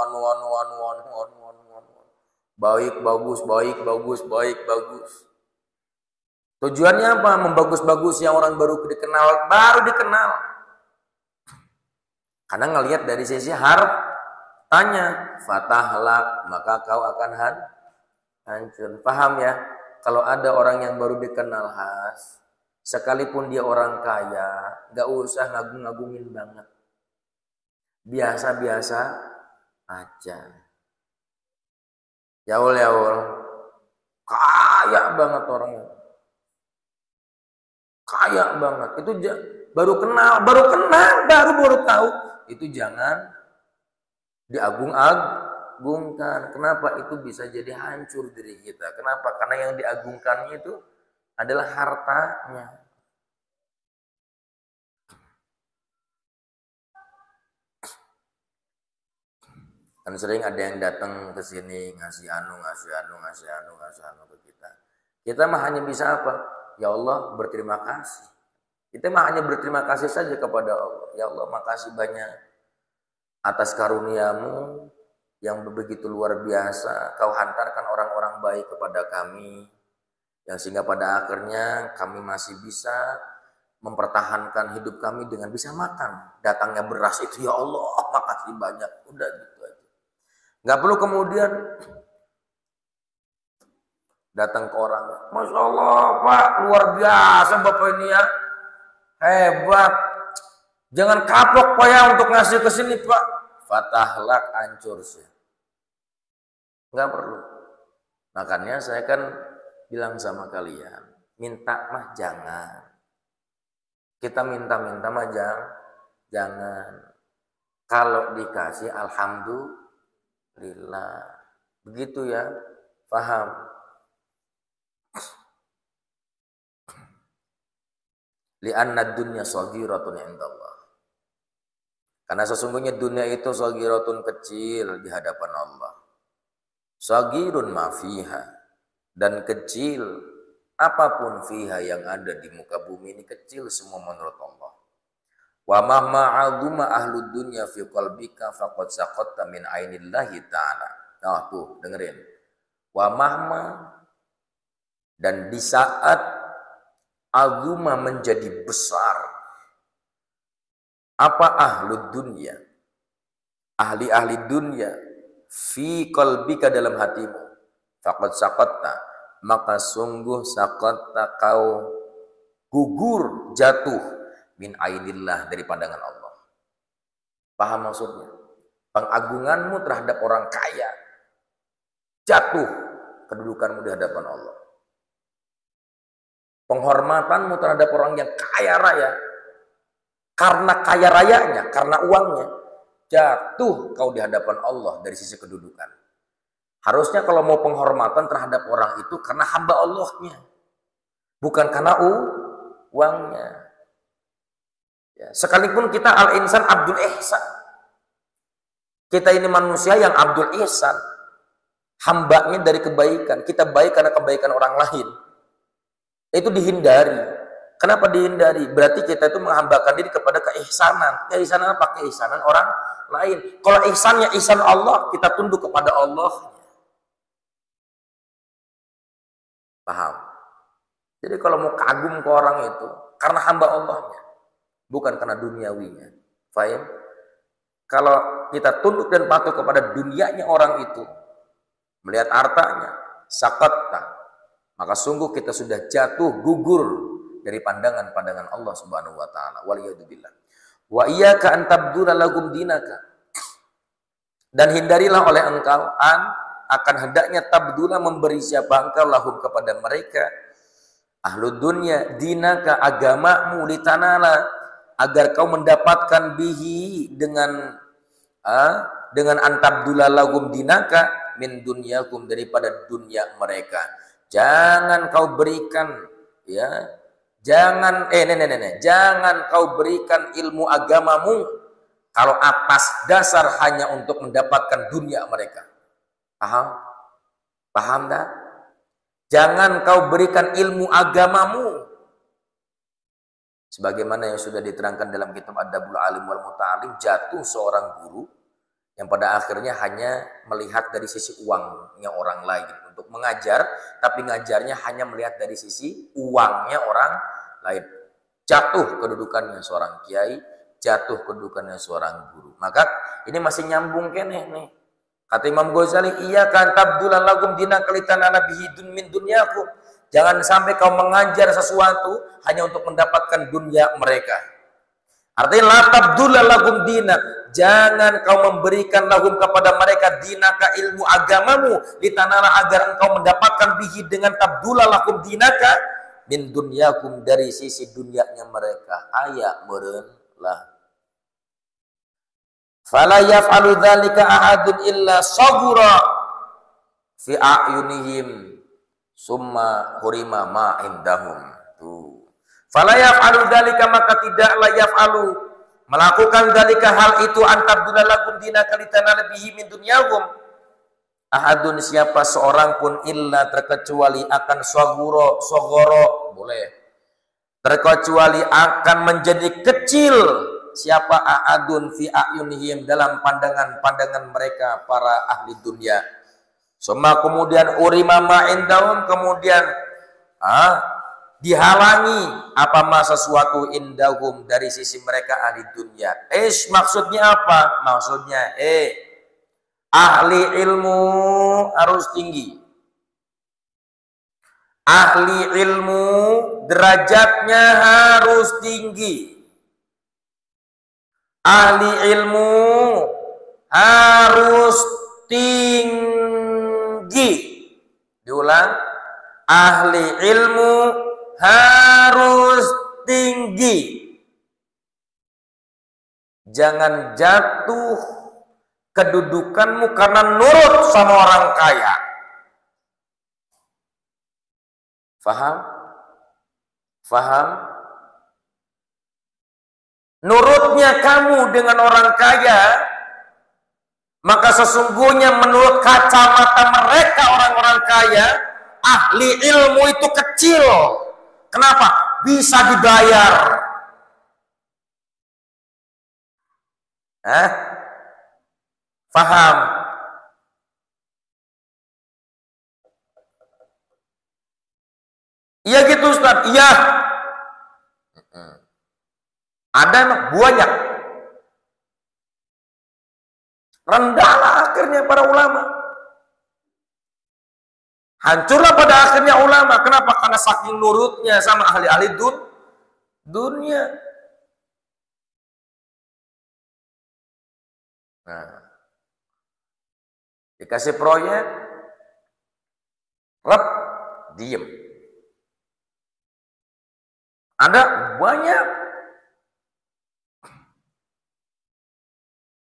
S1: Baik, bagus. Tujuannya apa? Membagus-bagus yang orang baru dikenal. Karena ngelihat dari sisi hartanya. Fatahlak, maka kau akan hancur. Paham ya? Kalau ada orang yang baru dikenal khas, sekalipun dia orang kaya, gak usah ngagung-ngagungin banget. Biasa-biasa aja. Yaul. Kaya banget orangnya. Kaya banget. Itu baru tahu. Itu jangan diagung-agungkan. Kenapa? Itu bisa jadi hancur diri kita. Kenapa? Karena yang diagungkannya itu adalah hartanya. Kan sering ada yang datang ke sini ngasih anu ke kita. Kita mah hanya bisa apa? Ya Allah, berterima kasih. Kita mah hanya berterima kasih saja kepada Allah. Ya Allah, makasih banyak atas karuniamu yang begitu luar biasa. Kau hantarkan orang-orang baik kepada kami, yang sehingga pada akhirnya kami masih bisa mempertahankan hidup kami dengan bisa makan. Datangnya beras itu, ya Allah, makasih banyak. Udah gitu aja. Nggak perlu kemudian datang ke orang, Masya Allah Pak, luar biasa Bapak ini ya, hebat. Jangan kapok Pak ya untuk ngasih ke sini Pak. Fatahlak, hancur sih. Nggak perlu. Makanya saya kan bilang sama kalian, minta mah jangan. Kita minta-minta mah jangan. Kalau dikasih alhamdulillah. Begitu ya, paham? Li'anna dunya saghiratun indallah. Karena sesungguhnya dunia itu saghiratun, kecil di hadapan Allah. Saghirun ma fiha, dan kecil apapun fiha yang ada di muka bumi ini kecil semua menurut Allah. Wa mahma 'azuma ahlud dunya fi qalbika faqad saqatta min ainillahi ta'ala. Nah, tuh dengerin. Wa mahma, dan di saat azuma menjadi besar, apa ahlud dunya, ahli-ahli dunya, fi qalbika dalam hatimu, faqad saqatta, maka sungguh saqatta kau gugur, jatuh, min ainillah dari pandangan Allah. Paham maksudnya? Pengagunganmu terhadap orang kaya, jatuh kedudukanmu di hadapan Allah. Penghormatanmu terhadap orang yang kaya raya, karena kaya rayanya, karena uangnya, jatuh kau di hadapan Allah dari sisi kedudukan. Harusnya kalau mau penghormatan terhadap orang itu karena hamba Allahnya, bukan karena uangnya. Ya, sekalipun kita al-insan Abdul Ihsan, kita ini manusia yang Abdul Ihsan, hambanya dari kebaikan, kita baik karena kebaikan orang lain, itu dihindari. Kenapa dihindari? Berarti kita itu menghambakan diri kepada keihsanan. Keihsanan apa? Keihsanan orang lain. Kalau ihsannya ihsan Allah, kita tunduk kepada Allah. Paham? Jadi kalau mau kagum ke orang itu karena hamba Allahnya, bukan karena duniawinya. Paham? Kalau kita tunduk dan patuh kepada dunianya orang itu, melihat hartanya, saqatta, maka sungguh kita sudah jatuh, gugur dari pandangan-pandangan Allah Subhanahu wa taala. Waliyadzubillah. Wa iyyaka an tabdula lahum dinaka. Dan hindarilah oleh engkau akan hendaknya tabdula, memberi siapa engkau lahum kepada mereka, ahlud dunya, dinaka, agamamu, litanala, agar kau mendapatkan bihi dengan antabdula lahum dinaka min dunyakum, daripada dunia mereka. Jangan kau berikan, ya, jangan kau berikan ilmu agamamu kalau atas dasar hanya untuk mendapatkan dunia mereka. Paham? Paham tak? Jangan kau berikan ilmu agamamu sebagaimana yang sudah diterangkan dalam kitab Adabul Alim wal Muta'alim, jatuh seorang guru yang pada akhirnya hanya melihat dari sisi uangnya orang lain untuk mengajar, tapi ngajarnya hanya melihat dari sisi uangnya orang lain. Jatuh kedudukannya seorang kiai, jatuh kedudukannya seorang guru. Maka ini masih nyambung keneh nih. Kata Imam Ghazali, iya kan tabdulan lakum dinaka litanala bihi min dunyakum. Jangan sampai kau mengajar sesuatu hanya untuk mendapatkan dunia mereka. Artinya la tabdula lahum dinak, jangan kau memberikan lahum kepada mereka dinaka, ilmu agamamu, litanala, agar engkau mendapatkan bihi dengan tabdula lahum dinaka min dunyakum, dari sisi dunianya mereka. Ayat meureun lah. Fala yaf'alu dzalika ahadun illa saghura fi a'yunihim summa hurima ma indahum. Tuh. Fala yaf'alu dzalika, maka tidaklah yaf'alu, melakukan dzalika, hal itu, antabdula lakum dinaka litanala bihi min dunyahum, ahadun, siapa seorang pun, illa, terkecuali, akan soghoro boleh, terkecuali akan menjadi kecil, siapa ahadun fi a'yunihim, dalam pandangan-pandangan mereka para ahli dunia. Summa, kemudian urima ma indahum, kemudian dihalangi apa sesuatu indahum, dari sisi mereka ahli dunia. Maksudnya apa? Maksudnya ahli ilmu harus tinggi. Ahli ilmu derajatnya harus tinggi. Ahli ilmu harus tinggi. Diulang. ahli ilmu harus tinggi. Jangan jatuh kedudukanmu karena nurut sama orang kaya. Faham? Faham? Nurutnya kamu dengan orang kaya, maka sesungguhnya menurut kacamata mereka orang-orang kaya, ahli ilmu itu kecil. Kenapa? Bisa dibayar. Faham? Iya gitu Ustaz, iya. Ada banyak. Rendahlah akhirnya para ulama. Hancurlah pada akhirnya ulama. Kenapa? Karena saking nurutnya sama ahli-ahli dunia. Nah, dikasih proyek, diem. Ada banyak.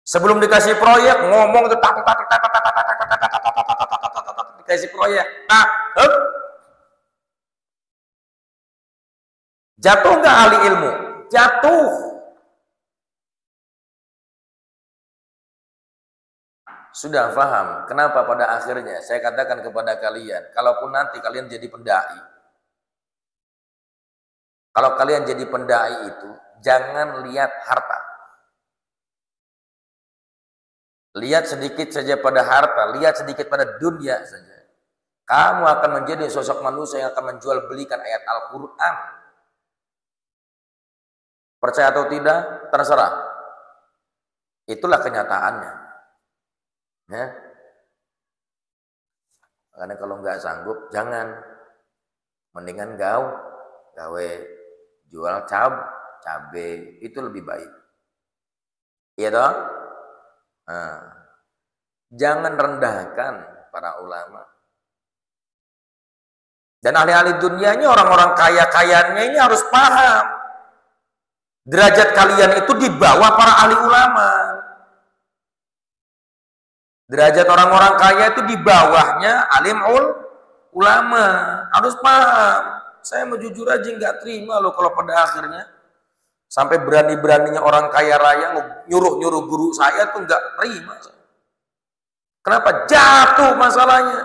S1: Sebelum dikasih proyek ngomong dikasih proyek. Jatuh nggak ahli ilmu? Jatuh. Sudah paham kenapa pada akhirnya saya katakan kepada kalian, kalaupun nanti kalian jadi pendai, kalau kalian jadi pendai itu jangan lihat harta. Lihat sedikit saja pada harta, lihat sedikit pada dunia saja. Kamu akan menjadi sosok manusia yang akan menjual belikan ayat Al-Quran. Percaya atau tidak, terserah. Itulah kenyataannya. Ya. Karena kalau nggak sanggup, jangan. Mendingan gawe jual cabe, itu lebih baik. Iya toh? Nah, jangan rendahkan para ulama. Dan ahli-ahli dunianya, orang-orang kaya-kayanya ini harus paham. Derajat kalian itu di bawah para ahli ulama. Derajat orang-orang kaya itu di bawahnya alim ulama. Harus paham. Saya mau jujur aja nggak terima loh kalau pada akhirnya sampai berani-beraninya orang kaya raya nyuruh-nyuruh guru saya tuh nggak terima. Kenapa? Jatuh masalahnya.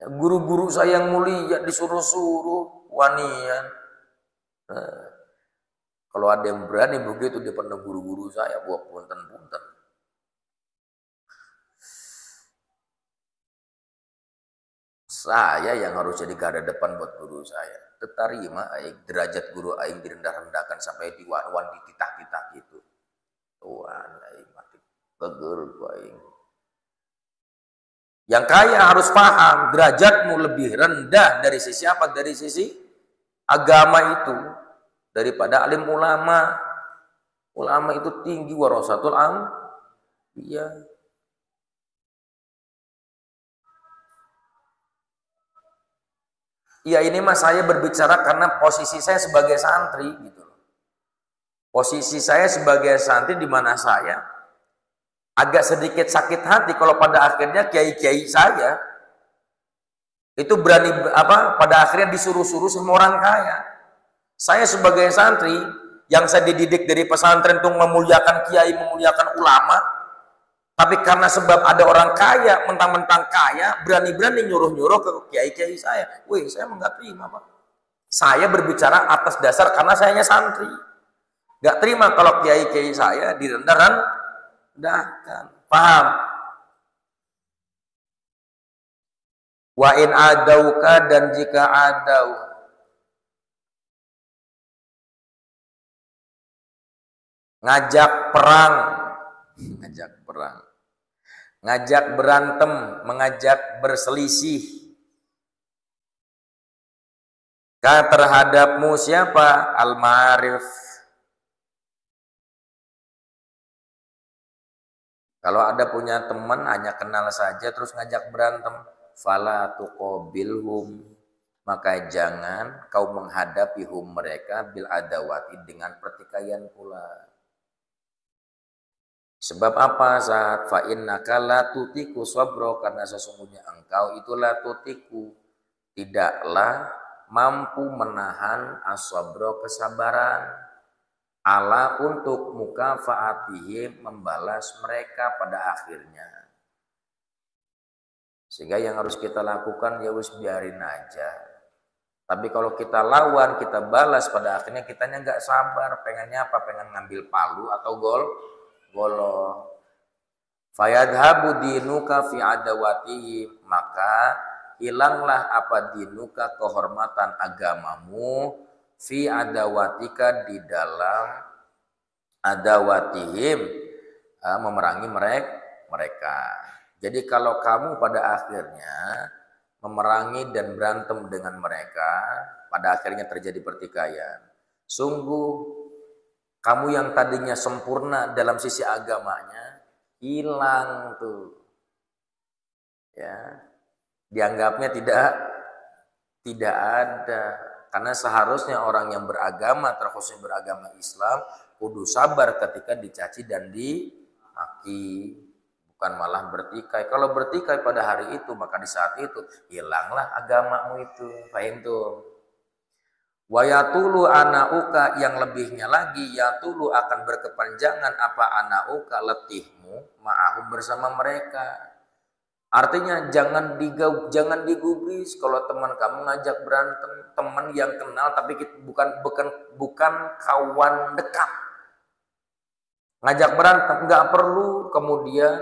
S1: Guru-guru saya yang mulia disuruh-suruh wanian. Nah, kalau ada yang berani begitu di depan guru-guru saya, buat punten-punten. Saya yang harus jadi garda depan buat guru saya. Terima derajat guru aing direndah-rendahkan sampai diwan-wan dititah-titah gitu. Tuhan aing mati geger ku aing. Yang kaya harus paham derajatmu lebih rendah dari sisi apa? Dari sisi agama itu daripada alim ulama. Ulama itu tinggi warasatul iya. Ya ini mas saya berbicara karena posisi saya sebagai santri gitu. Posisi saya sebagai santri di mana saya agak sedikit sakit hati kalau pada akhirnya kiai-kiai saya itu berani pada akhirnya disuruh-suruh sama orang kaya. Saya sebagai santri yang saya dididik dari pesantren untuk memuliakan kiai, memuliakan ulama, tapi karena sebab ada orang kaya, mentang-mentang kaya, berani-berani nyuruh-nyuruh ke kiai-kiai saya. Wih, saya nggak terima, Pak. Saya berbicara atas dasar karena saya santri. Nggak terima kalau kiai-kiai saya direndahkan. Paham? Wa in adauka, dan jika adau. Ngajak perang. Ngajak perang. Ngajak berantem, mengajak berselisih. Terhadapmu siapa? Al-Ma'arif. Kalau ada punya teman hanya kenal saja terus ngajak berantem, fala tuqabilhum, maka jangan kau menghadapi mereka bil adawati dengan pertikaian pula. Sebab apa? Saat fa innaka la tutiku sabro, karena sesungguhnya engkau itulah tutiku tidaklah mampu menahan asabro kesabaran ala untuk mukafaatihim membalas mereka pada akhirnya. Sehingga yang harus kita lakukan ya wis biarin aja. Tapi kalau kita lawan, kita balas pada akhirnya kitanya nggak sabar, pengennya apa? Pengen ngambil palu atau golo. Fayadhabu dinuka fi adawatihi, maka hilanglah apa dinuka kehormatan agamamu fi adawatika di dalam adawatihim, memerangi mereka. Jadi kalau kamu pada akhirnya memerangi dan berantem dengan mereka, pada akhirnya terjadi pertikaian. Sungguh kamu yang tadinya sempurna dalam sisi agamanya hilang tuh. Ya. Dianggapnya tidak ada. Karena seharusnya orang yang beragama, terkhususnya beragama Islam, kudu sabar ketika dicaci dan dimaki, bukan malah bertikai. Kalau bertikai pada hari itu, maka di saat itu hilanglah agamamu itu. Paham tuh? Wa yatulu anauka, yang lebihnya lagi yatulu akan berkepanjangan apa anauka letihmu ma'ahum bersama mereka. Artinya jangan digubris kalau teman kamu ngajak berantem, teman yang kenal tapi bukan kawan dekat. Ngajak berantem nggak perlu kemudian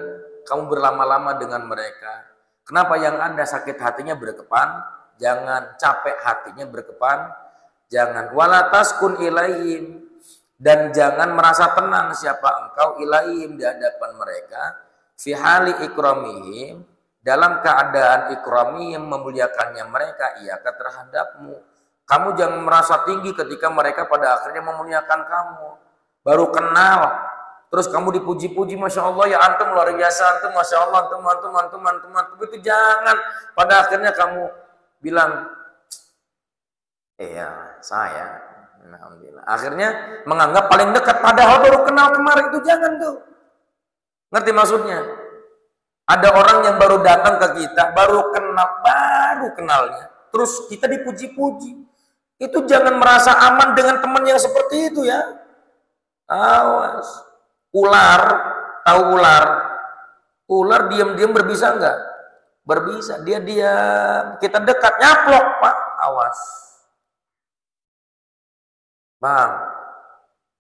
S1: kamu berlama-lama dengan mereka. Kenapa? Yang ada sakit hatinya berkepan, jangan capek hatinya berkepan, jangan wala taskun ilaihim, dan jangan merasa tenang siapa engkau ilaihim di hadapan mereka fi hali ikramihim, dalam keadaan ikramihim memuliakannya mereka iyaka terhadapmu. Kamu jangan merasa tinggi ketika mereka pada akhirnya memuliakan kamu. Baru kenal terus kamu dipuji-puji, Masya Allah ya antum luar biasa, antum Masya Allah, antum, itu jangan. Pada akhirnya kamu bilang, iya saya, alhamdulillah. Akhirnya menganggap paling dekat, padahal baru kenal kemarin, itu jangan tuh. Ngerti maksudnya? Ada orang yang baru datang ke kita, baru kenalnya, terus kita dipuji-puji. Itu jangan merasa aman dengan teman yang seperti itu ya. Awas. Ular, tahu ular? Ular diam-diam berbisa enggak? Berbisa, dia diam. Kita dekat, nyaplok, Pak. Awas. Bang,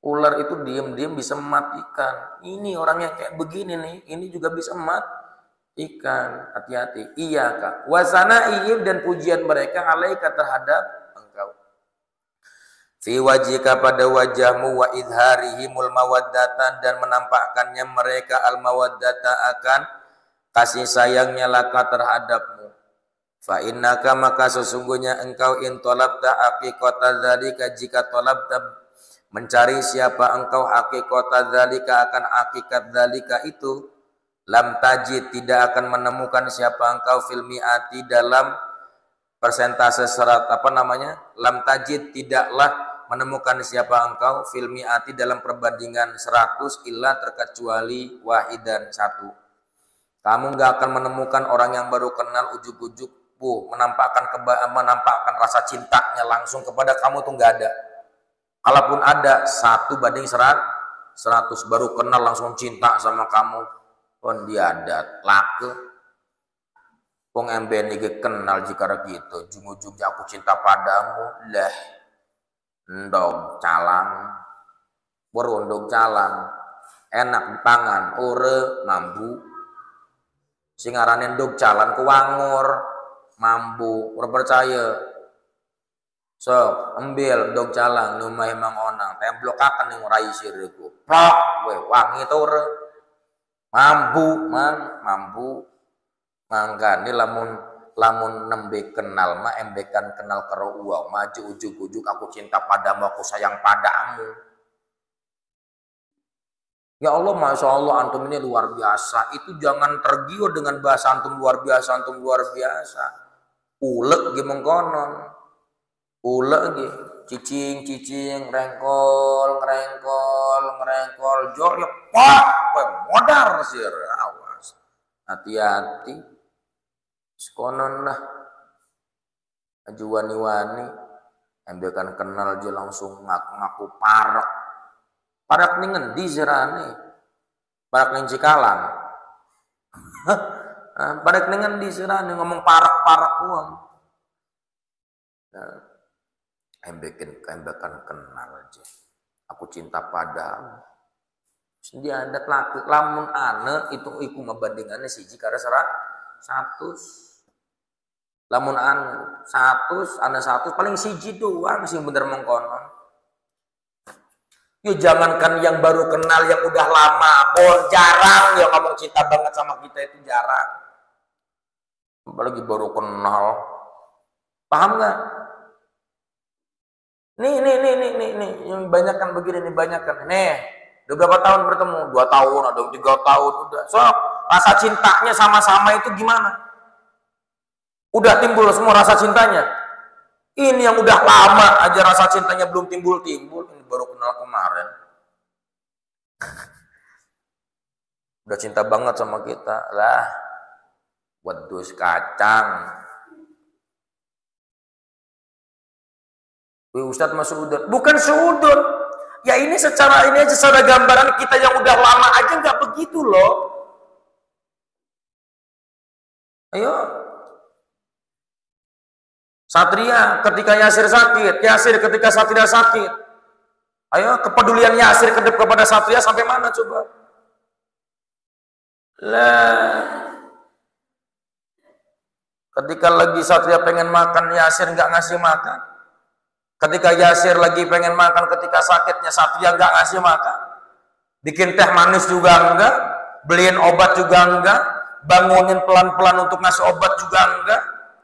S1: ular itu diam-diam bisa mematikan. Ini orang yang kayak begini nih, ini juga bisa mematikan. Hati-hati. Iya, Kak. Wasanaihim, dan pujian mereka alaika terhadap engkau. Fi wajhika, pada wajahmu, wa idharihimul mawaddatan, dan menampakkannya mereka al mawaddata akan kasih sayangnya laka terhadapmu. Fa innaka, maka sesungguhnya engkau in talabta haqiqata dzalika, jika talabta mencari siapa engkau haqiqata dzalika akan hakikat dzalika itu, lam tajid tidak akan menemukan siapa engkau fil mi'ati dalam persentase lam tajid tidaklah menemukan siapa engkau fil mi'ati dalam perbandingan 100 illa terkecuali wahidan satu. Kamu nggak akan menemukan orang yang baru kenal ujuk-ujuk menampakkan rasa cintanya langsung kepada kamu, tuh nggak ada. Kalaupun ada 1:100, baru kenal langsung cinta sama kamu, pun dia ada lake. Wong MBN iki kenal jika gitu, ujung-ujungnya aku cinta padamu, lah ndog calang, berundung calang, enak dipangan, ore mambu, singarane ndog calang kuwangur, mambu, ora percaya. So, ambil ndog calang numah emang onang, temblok akan yang rai siriku, plok, we wangi to ore, mambu, mangga ini lamun nembe kenal mah embekan kenal karo uang maju ujuk-ujuk aku cinta padamu, aku sayang padamu. Ya Allah, Masya Allah, antum ini luar biasa. Itu jangan tergiur dengan bahasa antum luar biasa, antum luar biasa. Ulek ge mengkonon. Ulek ge. Cicing, ngerengkol, jol ya pak, modar sih, awas. Hati-hati. Sekonon lah. Aju wani-wani. Ambilkan kenal aja langsung ngaku-ngaku parak. Parak nih ngendi sirane? Parak ning Cikalang. Parak ning ngendi sirane ngomong parak-parak uang. Ambilkan kenal aja. Aku cinta padamu. Dia ada laki lamun ane itu iku membandingannya siji karo 100. Lamun ane 100 paling siji doang sing bener mengkonon. Yuk jangankan yang baru kenal, yang udah lama, jarang yang ngomong cinta banget sama kita itu jarang. Apalagi baru kenal. Paham nggak? Nih, yang banyak kan begini, banyak kan. Nih, udah berapa tahun bertemu? 2 tahun, ada 3 tahun, udah. So, rasa cintanya sama-sama itu gimana? Udah timbul semua rasa cintanya. Ini yang udah lama aja rasa cintanya belum timbul-timbul. Ini baru kenal kemarin. Udah cinta banget sama kita. Lah, wedus kacang. Wih, Ustadz mas sudut. Bukan sudut. Ya ini secara gambaran kita yang udah lama aja nggak begitu loh. Ayo. Satria ketika Yasir sakit, Yasir ketika Satria sakit. Ayo, kepedulian Yasir kepada Satria sampai mana coba? Lah. Ketika lagi Satria pengen makan, Yasir nggak ngasih makan. Ketika Yasir lagi pengen makan, ketika sakitnya Satria nggak ngasih makan. Bikin teh manis juga enggak, beliin obat juga enggak, bangunin pelan-pelan untuk ngasih obat juga enggak.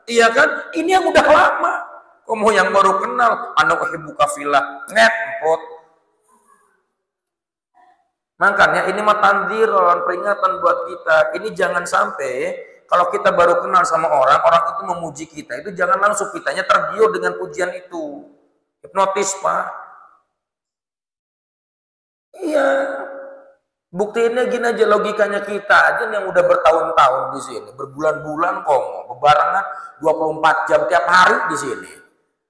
S1: Iya kan? Ini yang udah lama. Kamu yang baru kenal, ana uhibbuka fillah, ngepot. Makanya ini mah tandziron, peringatan buat kita. Ini jangan sampai kalau kita baru kenal sama orang itu memuji kita, itu jangan langsung kitanya tergiur dengan pujian itu. Hipnotis, Pak. Iya. Buktiinnya gini aja, logikanya kita aja yang udah bertahun-tahun di sini, berbulan-bulan kok, bebarengan 24 jam tiap hari di sini.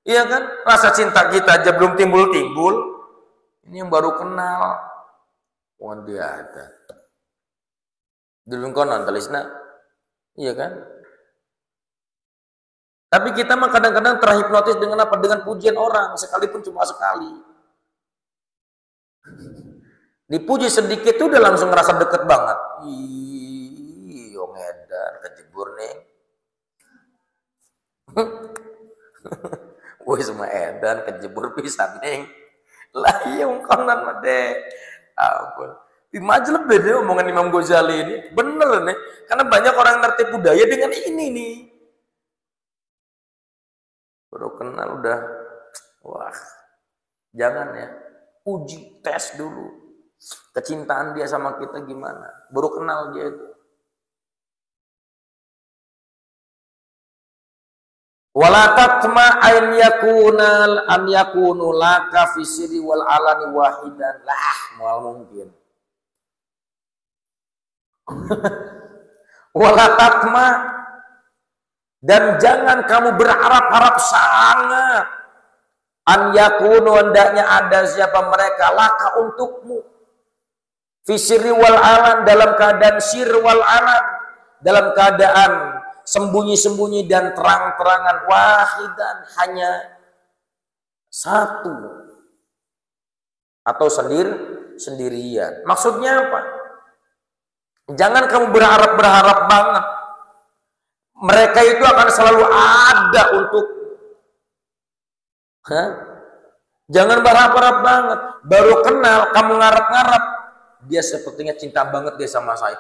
S1: Iya kan? Rasa cinta kita aja belum timbul-timbul. Ini yang baru kenal. Wah, dia ada. Dulu konon talisna. Iya kan? Tapi kita mah kadang-kadang terhipnotis dengan apa? Dengan pujian orang, sekalipun cuma sekali. Dipuji sedikit tuh udah langsung ngerasa deket banget. Ih, Yong Edan kejebur nih. Woi semua Edan kejebur pisan nih. Lah iya konon mah deh. Ampun. Imaj lebih deh omongan Imam Ghazali ini. Bener nih. Karena banyak orang ngerti budaya dengan ini nih. Baru kenal udah. Wah. Jangan ya. Uji, tes dulu. Kecintaan dia sama kita gimana? Baru kenal dia itu. Wala tatma an yakunu laka fi sirri wal alani wahidan. Lah, moal mungkin. Wala tatma, dan jangan kamu berharap-harap sangat an yakunu, hendaknya ada siapa mereka laka untukmu. Fisiri wal alan, dalam keadaan sir wal alan, dalam keadaan sembunyi-sembunyi dan terang-terangan, wahidan, hanya satu atau sendirian. Maksudnya apa? Jangan kamu berharap banget. Mereka itu akan selalu ada untuk. Jangan berharap banget. Baru kenal kamu ngarep-ngarep. Dia sepertinya cinta banget dia sama saya.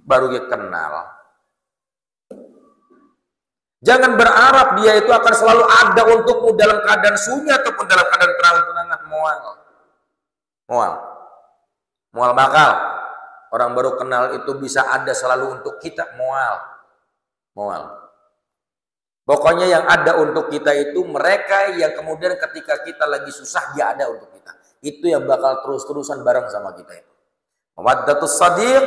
S1: Baru dia kenal. Jangan berharap dia itu akan selalu ada untukmu dalam keadaan sunyi ataupun dalam keadaan terang-terangan. Mual. Mual bakal. Orang baru kenal itu bisa ada selalu untuk kita. Mual. Pokoknya yang ada untuk kita itu mereka yang kemudian ketika kita lagi susah dia ada untuk kita. Itu yang bakal terus-terusan bareng sama kita itu. Mawaddatus sadiq.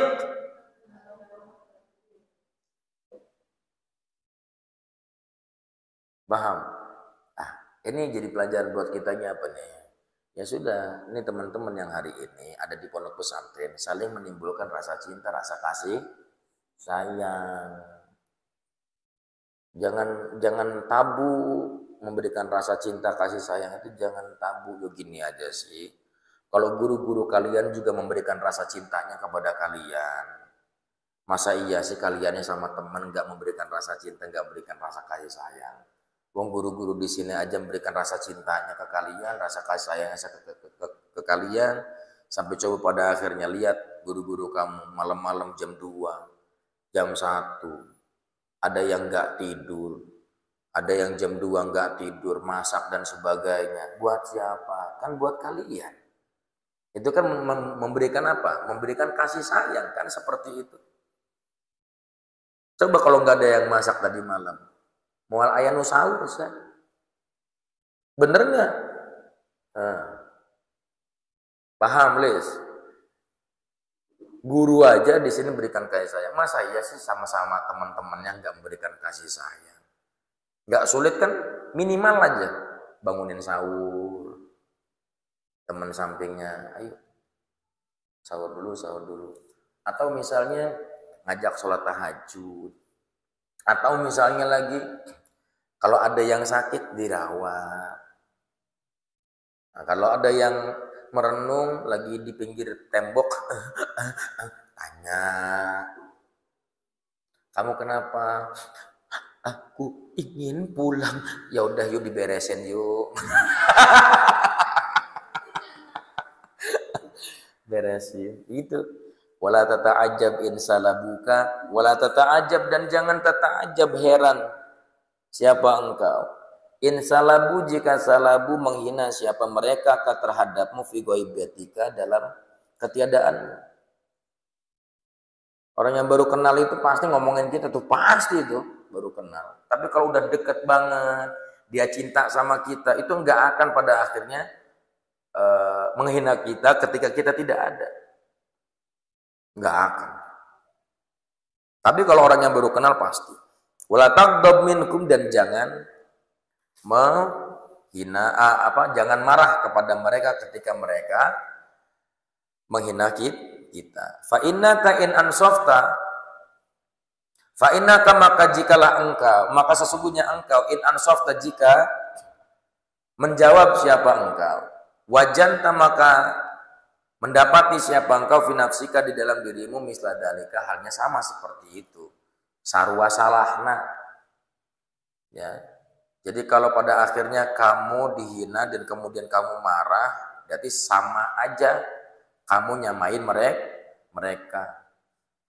S1: Paham? Ini jadi pelajaran buat kitanya apa nih? Ya sudah, ini teman-teman yang hari ini ada di pondok pesantren saling menimbulkan rasa cinta, rasa kasih, sayang. Jangan tabu memberikan rasa cinta, kasih sayang itu jangan tabu. Begini aja sih. Kalau guru-guru kalian juga memberikan rasa cintanya kepada kalian, masa iya sih kaliannya sama teman nggak memberikan rasa cinta, nggak memberikan rasa kasih sayang? Wong guru-guru di sini aja memberikan rasa cintanya ke kalian, rasa kasih sayangnya ke kalian, sampai coba pada akhirnya lihat guru-guru kamu malam-malam jam 2, jam 1, ada yang nggak tidur, ada yang jam 2 nggak tidur, masak dan sebagainya. Buat siapa? Kan buat kalian. Itu kan memberikan apa? Memberikan kasih sayang kan seperti itu. Coba kalau nggak ada yang masak tadi malam, mual ayam nusaurus kan? Bener nggak? Paham, Lis? Guru aja di sini berikan kasih sayang. Masa iya sih sama-sama teman-temannya nggak memberikan kasih sayang? Nggak sulit kan? Minimal aja bangunin sahur, teman sampingnya, ayo sahur dulu. Atau misalnya ngajak sholat tahajud. Atau misalnya lagi kalau ada yang sakit dirawat. Nah, kalau ada yang merenung lagi di pinggir tembok tanya, kamu kenapa? Aku ingin pulang. Ya udah yuk diberesin yuk. Beresin itu. Wala tata'ajab in salabuka, wala tata'ajab dan jangan tata'ajab heran siapa engkau. In salabu jika salabu menghina siapa mereka terhadapmu fi ghaibatika dalam ketiadaanmu. Orang yang baru kenal itu pasti ngomongin kita tuh, pasti itu baru kenal. Tapi kalau udah deket banget, dia cinta sama kita, itu enggak akan pada akhirnya menghina kita ketika kita tidak ada. Enggak akan. Tapi kalau orang yang baru kenal pasti. Wala taghdab minkum dan jangan menghina jangan marah kepada mereka ketika mereka menghina kita. Fa innaka in ansafta fa innaka maka jikalah engkau, maka sesungguhnya engkau in ansafta jika menjawab siapa engkau, wajanta maka mendapati siapa engkau finafsika di dalam dirimu misla dalika halnya sama seperti itu. Sarwa salahna. Ya. Jadi kalau pada akhirnya kamu dihina dan kemudian kamu marah, berarti sama aja kamu nyamain mereka.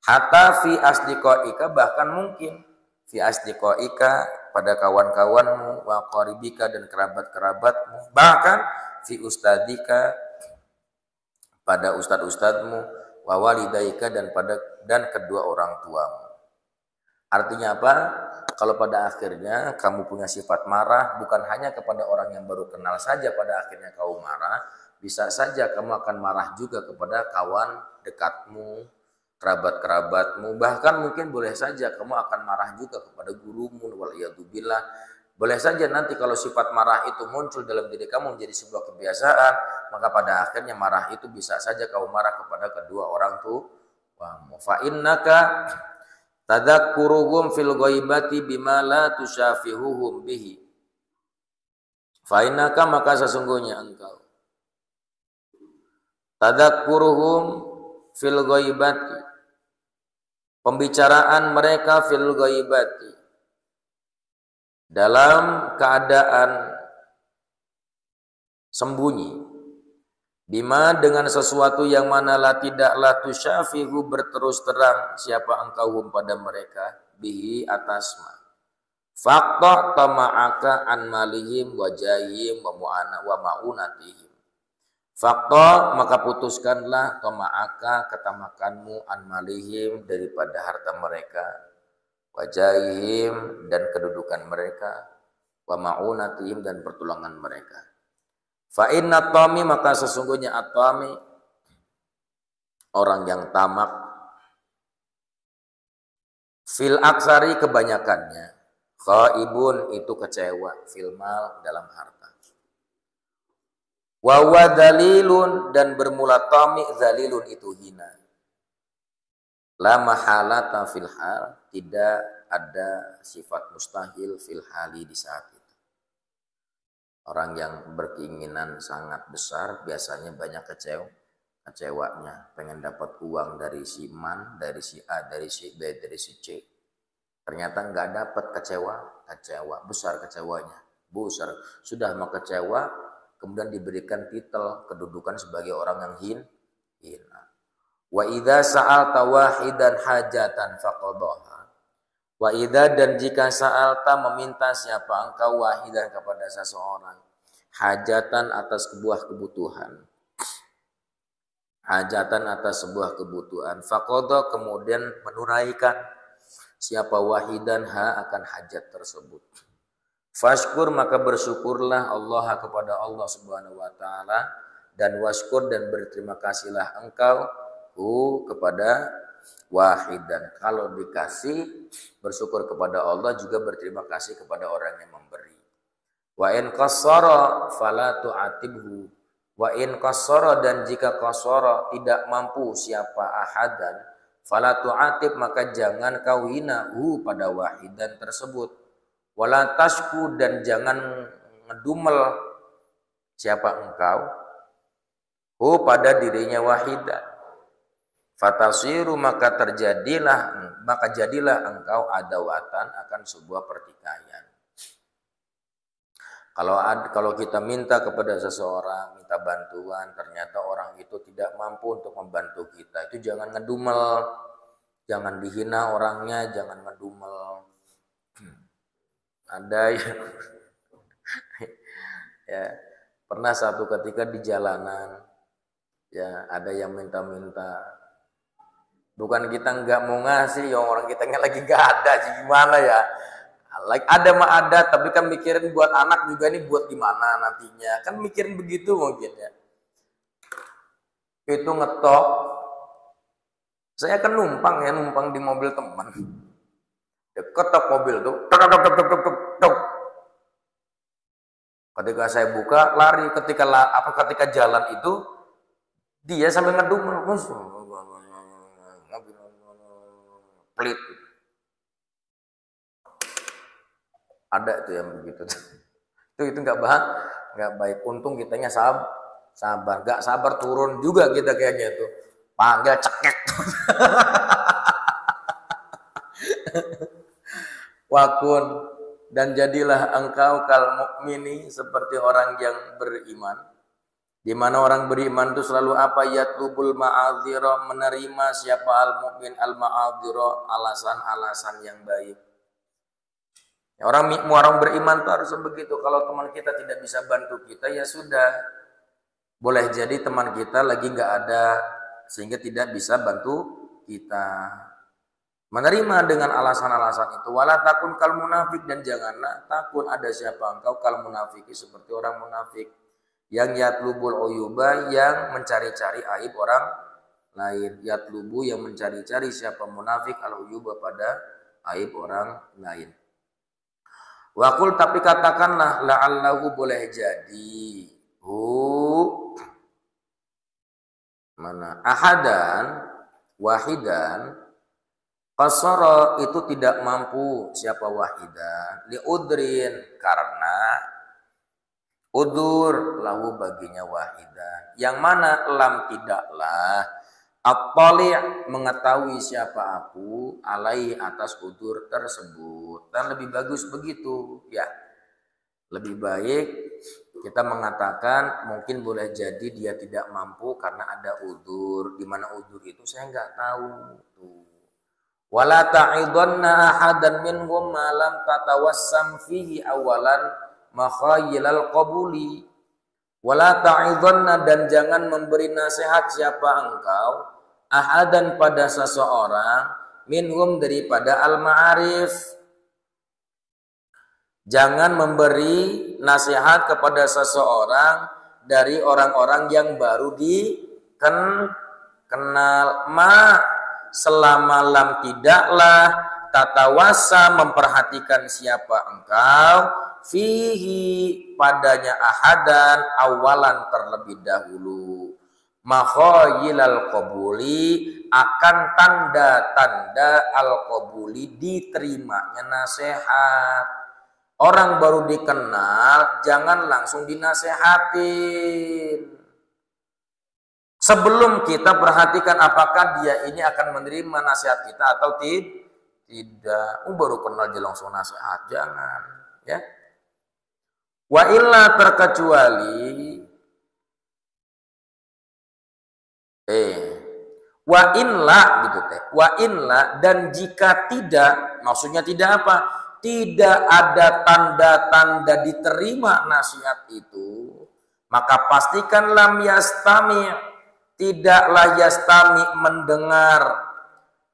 S1: Hatta fi asdiqaika bahkan mungkin fi asdiqaika pada kawan-kawanmu wa qaribika dan kerabat-kerabatmu, bahkan fi ustadika pada ustad-ustadmu, wa walidaika dan kedua orang tuamu. Artinya apa? Kalau pada akhirnya kamu punya sifat marah, bukan hanya kepada orang yang baru kenal saja pada akhirnya kamu marah, bisa saja kamu akan marah juga kepada kawan dekatmu, kerabat-kerabatmu, bahkan mungkin boleh saja kamu akan marah juga kepada gurumu, waliyadzubillah. Boleh saja nanti kalau sifat marah itu muncul dalam diri kamu menjadi sebuah kebiasaan, maka pada akhirnya marah itu bisa saja kamu marah kepada kedua orang tuamu. Fa innaka tadakkuruhum fil ghaibati bima la tusyafihuhum bihi. Fa innaka maka sesungguhnya engkau tadakkuruhum fil ghaibati, pembicaraan mereka fil ghaibati dalam keadaan sembunyi, bima dengan sesuatu yang mana la tidaklah tusyafihu berterus terang siapa engkau pada mereka bihi atasma. Fakta tama'aka an malihim wa jahim wa ma'unatihim. Fakta maka putuskanlah toma'aka ketamakanmu an malihim daripada harta mereka, wajahihim dan kedudukan mereka, wa ma'unatihim dan pertolongan mereka. Fa inna tami maka sesungguhnya at-tami orang yang tamak fil aksari kebanyakannya, khaibun itu kecewa, fil mal dalam harta. Wa dalilun dan bermula tami zalilun itu hina. La mahalata fil hal, tidak ada sifat mustahil fil hali di saat itu. Orang yang berkeinginan sangat besar biasanya banyak kecewanya, pengen dapat uang dari si Man, dari si A, dari si B, dari si C. Ternyata nggak dapat, kecewa besar kecewanya, besar sudah mau kecewa. Kemudian diberikan titel kedudukan sebagai orang yang hina. Wa idza sa'alta wahidan hajatan faqadaha. Wa idza dan jika sa'alta meminta siapa engkau wahidan kepada seseorang hajatan atas sebuah kebutuhan. Hajatan atas sebuah kebutuhan. Faqada kemudian menunaikan siapa wahidan akan hajat tersebut. Fashkur maka bersyukurlah Allah kepada Allah Subhanahu wa taala dan waskur dan berterima kasihlah engkau kepada wahidan. Kalau dikasih bersyukur kepada Allah, juga berterima kasih kepada orang yang memberi. Wa in qassara fala tu'atibhu. Wa in qassara dan jika qassara tidak mampu siapa ahadan fala tu'atib maka jangan kau hina pada wahidan tersebut. Wala tasku dan jangan ngedumel siapa engkau pada dirinya wahidan. Fatasiru maka jadilah engkau adawatan akan sebuah pertikaian. Kalau kita minta kepada seseorang, minta bantuan, ternyata orang itu tidak mampu untuk membantu kita, itu jangan ngedumel, jangan dihina orangnya, jangan ngedumel. Ada yang ya pernah satu ketika di jalanan ya ada yang minta-minta, bukan kita nggak mau ngasih, yang orang kita lagi nggak ada sih, gimana ya, like ada mah ada, tapi kan mikirin buat anak juga nih, buat gimana nantinya, kan mikirin begitu mungkin ya. Itu ngetok, saya kan numpang di mobil teman. Ketok mobil tuh, tok. Ketika saya buka lari, ketika jalan itu dia sambil ngedumel, pelit. Ada itu yang begitu. Itu nggak baik. Untung kitanya sabar, nggak sabar turun juga kita kayaknya itu. Panggil cekek. Wakun dan jadilah engkau kal mukmini seperti orang yang beriman. Di mana orang beriman itu selalu apa? Yatlubul ma'adzira, menerima siapa al mukmin al ma'adzira, alasan-alasan yang baik. Ya, orang beriman itu harus begitu. Kalau teman kita tidak bisa bantu kita, ya sudah. Boleh jadi teman kita lagi nggak ada sehingga tidak bisa bantu kita. Menerima dengan alasan-alasan itu. Wala takun kal munafik, dan janganlah takun ada siapa engkau kal munafiki seperti orang munafik yang yatlubul uyuba, yang mencari-cari aib orang lain. Yatlubu yang mencari-cari siapa munafik al uyuba pada aib orang lain. Wakul tapi katakanlah la'allahu boleh jadi ahadan wahidan qasara itu tidak mampu siapa wahidan liudrin karena udur lahu baginya wahidan, yang mana lam tidaklah at-tali' mengetahui siapa aku alai atas udur tersebut. Dan lebih bagus begitu ya, lebih baik kita mengatakan mungkin boleh jadi dia tidak mampu karena ada udur. Di mana udur itu saya nggak tahu tuh. Wala ta'idanna ahadan minhum ma lam tatawassam fihi awalan makhayilal qabuli. Wala ta'idhanna, dan jangan memberi nasihat siapa engkau ahadan pada seseorang minhum daripada al-ma'arif. Jangan memberi nasihat kepada seseorang dari orang-orang yang baru dikenal. Selama lam tidaklah tatawasa memperhatikan siapa engkau fihi padanya ahadan awalan terlebih dahulu makhoyilal qabuli akan tanda-tanda al-qabuli diterimanya nasihat. Orang baru dikenal jangan langsung dinasehatin. Sebelum kita perhatikan apakah dia ini akan menerima nasihat kita atau tidak. Baru kenal dia langsung nasihat, jangan, ya. Wa illa terkecuali wa inla gitu teh. Wa inla, dan jika tidak, maksudnya tidak apa? Tidak ada tanda-tanda diterima nasihat itu, maka pastikan lam yastami, tidaklah yastami mendengar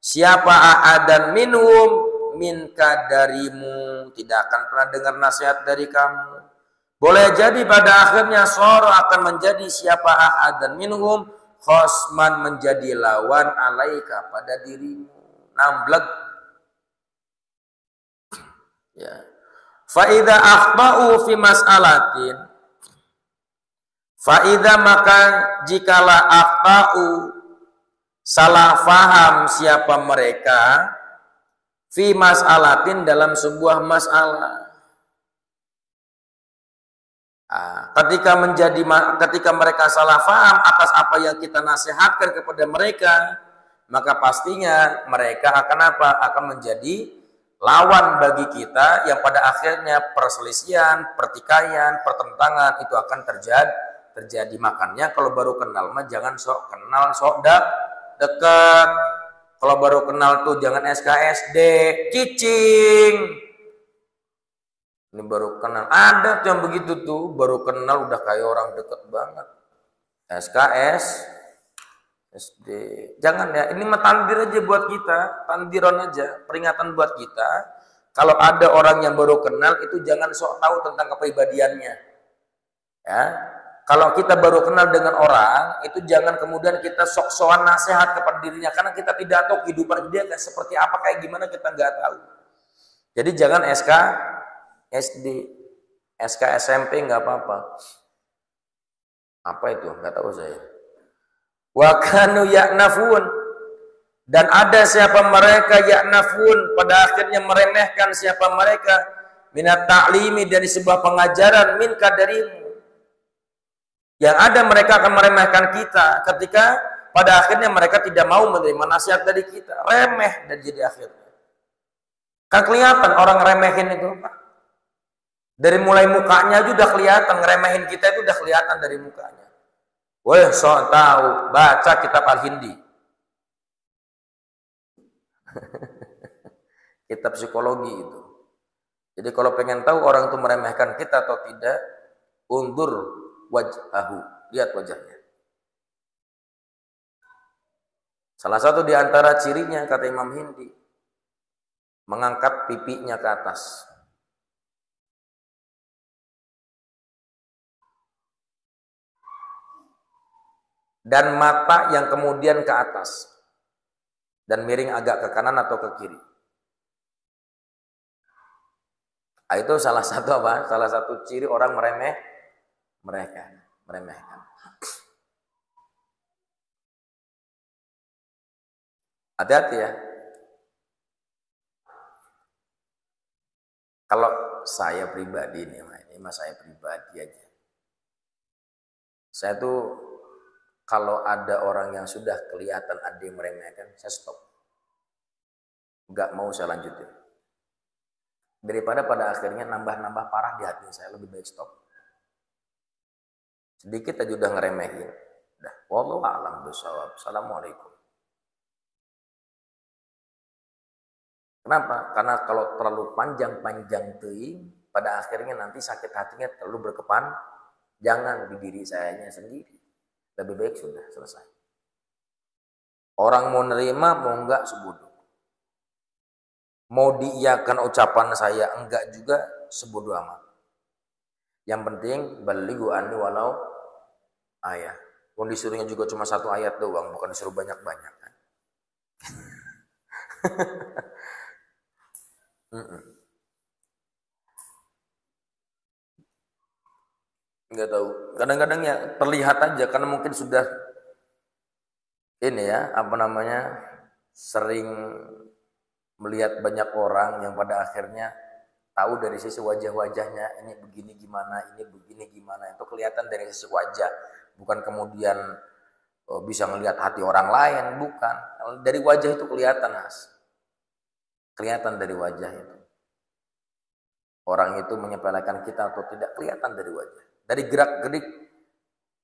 S1: siapa ahadan minhum minka darimu, tidak akan pernah dengar nasihat dari kamu. Boleh jadi pada akhirnya soro akan menjadi siapa ahadan minhum khosman, menjadi lawan alaika pada dirimu, namblek. Ya. Faida akhtau fi mas'alatin, faida maka jikalah akhtau salah faham siapa mereka fi mas'alatin dalam sebuah masalah. Ketika mereka salah faham atas apa yang kita nasihatkan kepada mereka, maka pastinya mereka akan apa? Akan menjadi lawan bagi kita yang pada akhirnya perselisihan, pertikaian, pertentangan itu akan terjadi. Makanya kalau baru kenal mah jangan sok kenal, sok dekat. Kalau baru kenal tuh jangan SKSD, cicing. Ini baru kenal, ada tuh yang begitu tuh, baru kenal udah kayak orang deket banget. SD. Jangan ya, ini mah tandir aja buat kita, tandiron aja, peringatan buat kita. Kalau ada orang yang baru kenal itu jangan sok tahu tentang kepribadiannya. Ya. Kalau kita baru kenal dengan orang, itu jangan kemudian kita sok-sokan nasihat kepada dirinya karena kita tidak tahu kehidupan dia seperti apa, kayak gimana kita nggak tahu. Jadi jangan SD, SK SMP nggak apa-apa. Apa itu? Nggak tahu saya. Wa kanu ya'nafun, dan ada siapa mereka ya'nafun pada akhirnya meremehkan siapa mereka minat ta'limi dari sebuah pengajaran minka darimu. Yang ada mereka akan meremehkan kita ketika pada akhirnya mereka tidak mau menerima nasihat dari kita, remeh dan jadi akhirnya. Kan kelihatan orang remehin itu, Pak. Dari mulai mukanya aja udah kelihatan, ngeremehin kita itu udah kelihatan dari mukanya. Weh, so tahu, baca kitab Al-Hindi. Kitab psikologi itu. Jadi kalau pengen tahu orang itu meremehkan kita atau tidak, undur wajhahu, lihat wajahnya. Salah satu di antara cirinya kata Imam Hindi, mengangkat pipinya ke atas. Dan mata yang kemudian ke atas dan miring agak ke kanan atau ke kiri. Itu salah satu apa? Salah satu ciri orang meremehkan. Hati-hati ya. Kalau saya pribadi nih, ini mah saya pribadi aja. Saya tuh kalau ada orang yang sudah kelihatan ada yang meremehkan, saya stop. Enggak mau saya lanjutin. Daripada pada akhirnya nambah-nambah parah di hati saya, lebih baik stop. Sedikit aja udah ngeremehin. Udah, wallahu a'lam bishawab. Assalamualaikum. Kenapa? Karena kalau terlalu panjang-panjang teuing, pada akhirnya nanti sakit hatinya terlalu berkepanjangan. Jangan di diri sayanya sendiri. Lebih baik sudah selesai. Orang mau nerima, mau enggak sebodoh. Mau diiyakan ucapan saya, enggak juga sebodoh amat. Yang penting balighu anni walau ayat. Pun disuruhnya juga cuma 1 ayat doang, bukan disuruh banyak-banyak kan. Enggak tahu. Kadang-kadang ya terlihat aja karena mungkin sudah ini ya, apa namanya, sering melihat banyak orang yang pada akhirnya tahu dari sisi wajah-wajahnya, ini begini gimana, ini begini gimana, itu kelihatan dari sisi wajah, bukan kemudian bisa melihat hati orang lain, bukan. Dari wajah itu kelihatan, Mas. Kelihatan dari wajah itu. Orang itu menyepelekan kita atau tidak, kelihatan dari wajah. Dari gerak-gerik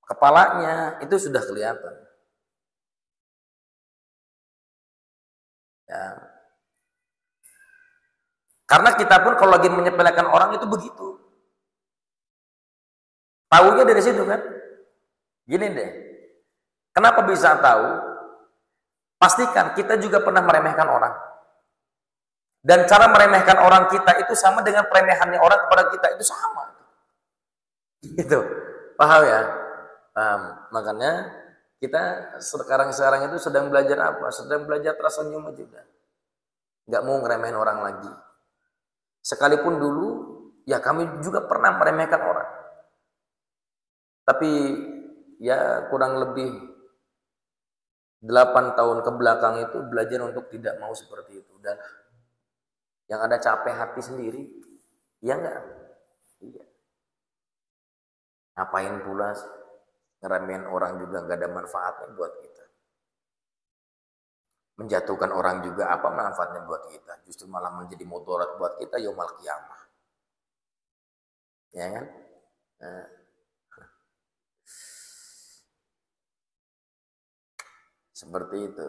S1: kepalanya itu sudah kelihatan. Ya. Karena kita pun kalau lagi menyepelekan orang itu begitu. Tahunya dari situ kan. Gini deh. Kenapa bisa tahu? Pastikan kita juga pernah meremehkan orang. Dan cara meremehkan orang kita itu sama dengan peremehannya orang kepada kita, itu sama. Gitu. Paham ya? Paham. Makanya kita sekarang itu sedang belajar apa? Sedang belajar tersenyum juga. Nggak mau ngeremehin orang lagi. Sekalipun dulu, ya kami juga pernah meremehkan orang. Tapi ya kurang lebih 8 tahun ke belakang itu belajar untuk tidak mau seperti itu. Dan yang ada capek hati sendiri. Iya enggak? Iya. Ngapain pula ngeremehin orang juga nggak ada manfaatnya buat kita. Menjatuhkan orang juga apa manfaatnya buat kita? Justru malah menjadi mudarat buat kita yaumul qiyamah. Ya kan? Nah. Seperti itu.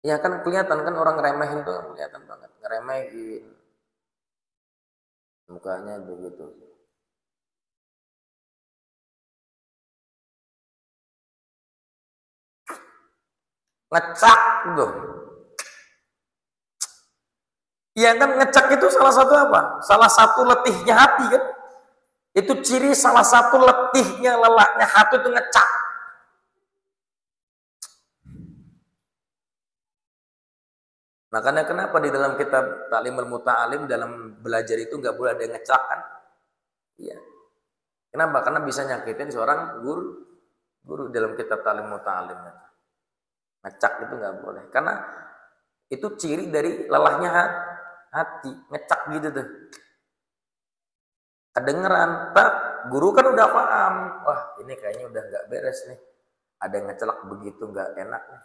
S1: Ya kan kelihatan kan orang ngeremehin tuh kelihatan banget. Ngeremehin. Mukanya begitu. Ngecak gitu. Iya kan, ngecak itu salah satu apa? Salah satu letihnya hati kan. Itu ciri salah satu letihnya, lelahnya hati itu ngecak. Makanya kenapa di dalam kitab Ta'limul Muta'alim dalam belajar itu nggak boleh ada yang ngecak kan? Iya. Kenapa? Karena bisa nyakitin seorang guru dalam kitab Ta'limul Muta'alim. Ngecak itu nggak boleh. Karena itu ciri dari lelahnya hati. Ngecak gitu tuh. Kedengeran. Tak, guru kan udah paham. Wah ini kayaknya udah nggak beres nih. Ada yang ngecelak begitu nggak enak nih.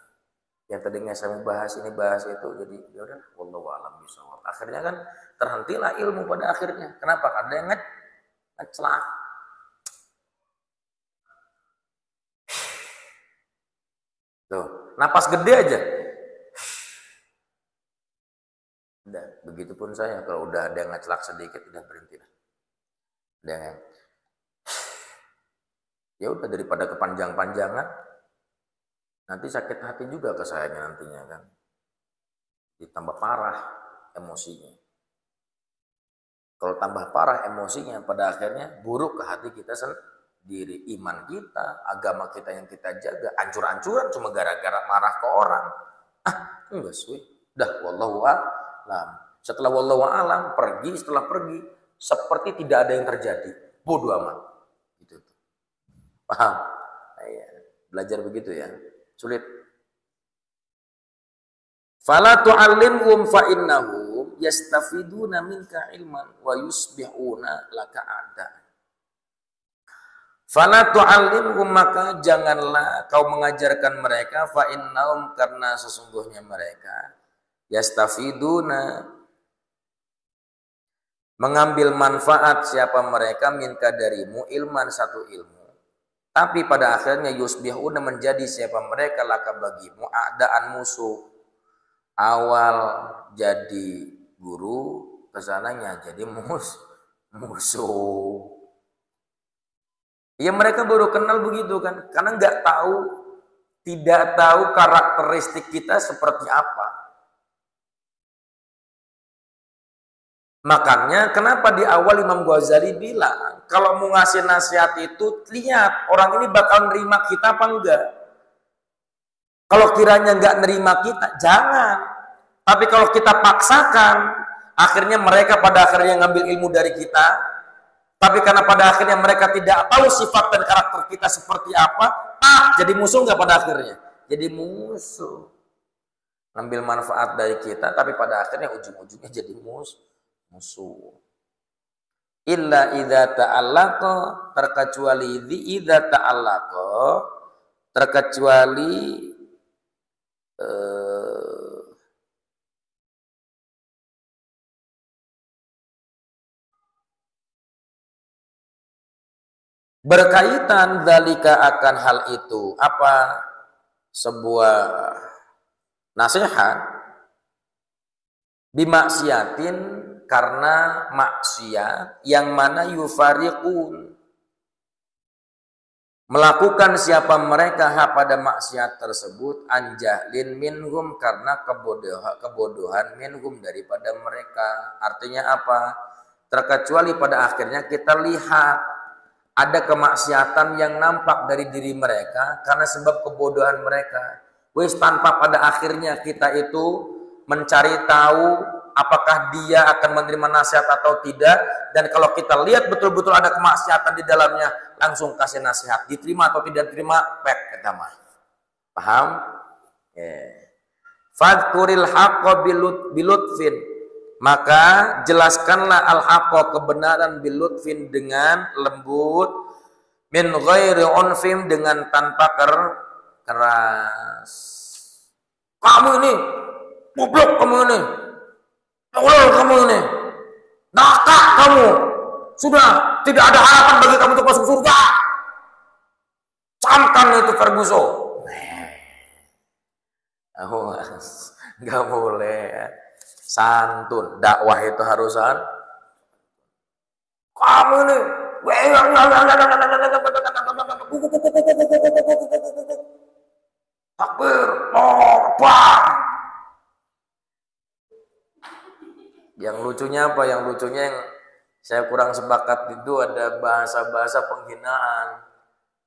S1: Yang tadinya saya bahas ini bahas itu, jadi ya udah wallahu a'lam bishawab. Akhirnya kan terhentilah ilmu pada akhirnya. Kenapa? Karena yang ngecelak. Tuh, napas gede aja. Udah, begitupun saya kalau udah ada yang ngecelak sedikit udah berhenti lah. Dan ya udah daripada kepanjang-panjangan nanti sakit hati juga ke sayanya nantinya kan. Ditambah parah emosinya. Kalau tambah parah emosinya pada akhirnya buruk ke hati kita sendiri, iman kita, agama kita yang kita jaga ancur-ancuran cuma gara-gara marah ke orang. Enggak sih. Dah wallahu a'lam. Setelah wallahu a'lam setelah pergi seperti tidak ada yang terjadi. Bodoh amat. Gitu. Paham? Ya, belajar begitu ya. Sulit. Fala tu'allimhum fa innahum yastafiduna minka ilman wa yusbihuna laka ada. Fala tu'allimhum, maka janganlah kau mengajarkan mereka, fa innahum, karena sesungguhnya mereka yastafiduna mengambil manfaat siapa mereka minka darimu ilman satu ilmu. Tapi pada akhirnya yusbihuna menjadi siapa mereka laka bagimu a'daan musuh. Awal jadi guru, kesananya jadi musuh. Ya mereka baru kenal begitu kan, karena nggak tahu, tidak tahu karakteristik kita seperti apa. Makanya kenapa di awal Imam Ghazali bilang, kalau mau ngasih nasihat itu, lihat orang ini bakal nerima kita apa enggak. Kalau kiranya nggak nerima kita, jangan. Tapi kalau kita paksakan, akhirnya mereka pada akhirnya ngambil ilmu dari kita. Tapi karena pada akhirnya mereka tidak tahu sifat dan karakter kita seperti apa, jadi musuh nggak pada akhirnya? Jadi musuh. Ngambil manfaat dari kita, tapi pada akhirnya ujung-ujungnya jadi musuh. Illa idza ta'allaqa, terkecuali idza ta'allaqa, terkecuali berkaitan dzalika akan hal itu, apa? Sebuah nasihat bimaksiatin, karena maksiat yang mana yufariqun, melakukan siapa mereka pada maksiat tersebut, anjahlin minhum, karena kebodohan minhum daripada mereka. Artinya apa? Terkecuali pada akhirnya kita lihat ada kemaksiatan yang nampak dari diri mereka karena sebab kebodohan mereka. Wis, tanpa pada akhirnya kita itu mencari tahu apakah dia akan menerima nasihat atau tidak. Dan kalau kita lihat betul-betul ada kemaksiatan di dalamnya, langsung kasih nasihat. Diterima atau tidak diterima, pek kita mah. Paham? Fadhkuril haqqo bilutfin, maka jelaskanlah al-haqqo, kebenaran, bilutfin, dengan lembut, min ghairi unfim, dengan tanpa keras. Kamu ini goblok, kamu ini tolol, kamu ini nakak, kamu sudah tidak ada harapan bagi kamu untuk masuk surga. Camkan itu Ferguson. Nggak boleh. Santun, dakwah itu harusan. Kamu ini takbir, Akbar. Yang lucunya apa? Yang lucunya yang saya kurang sepakat itu ada bahasa-bahasa penghinaan.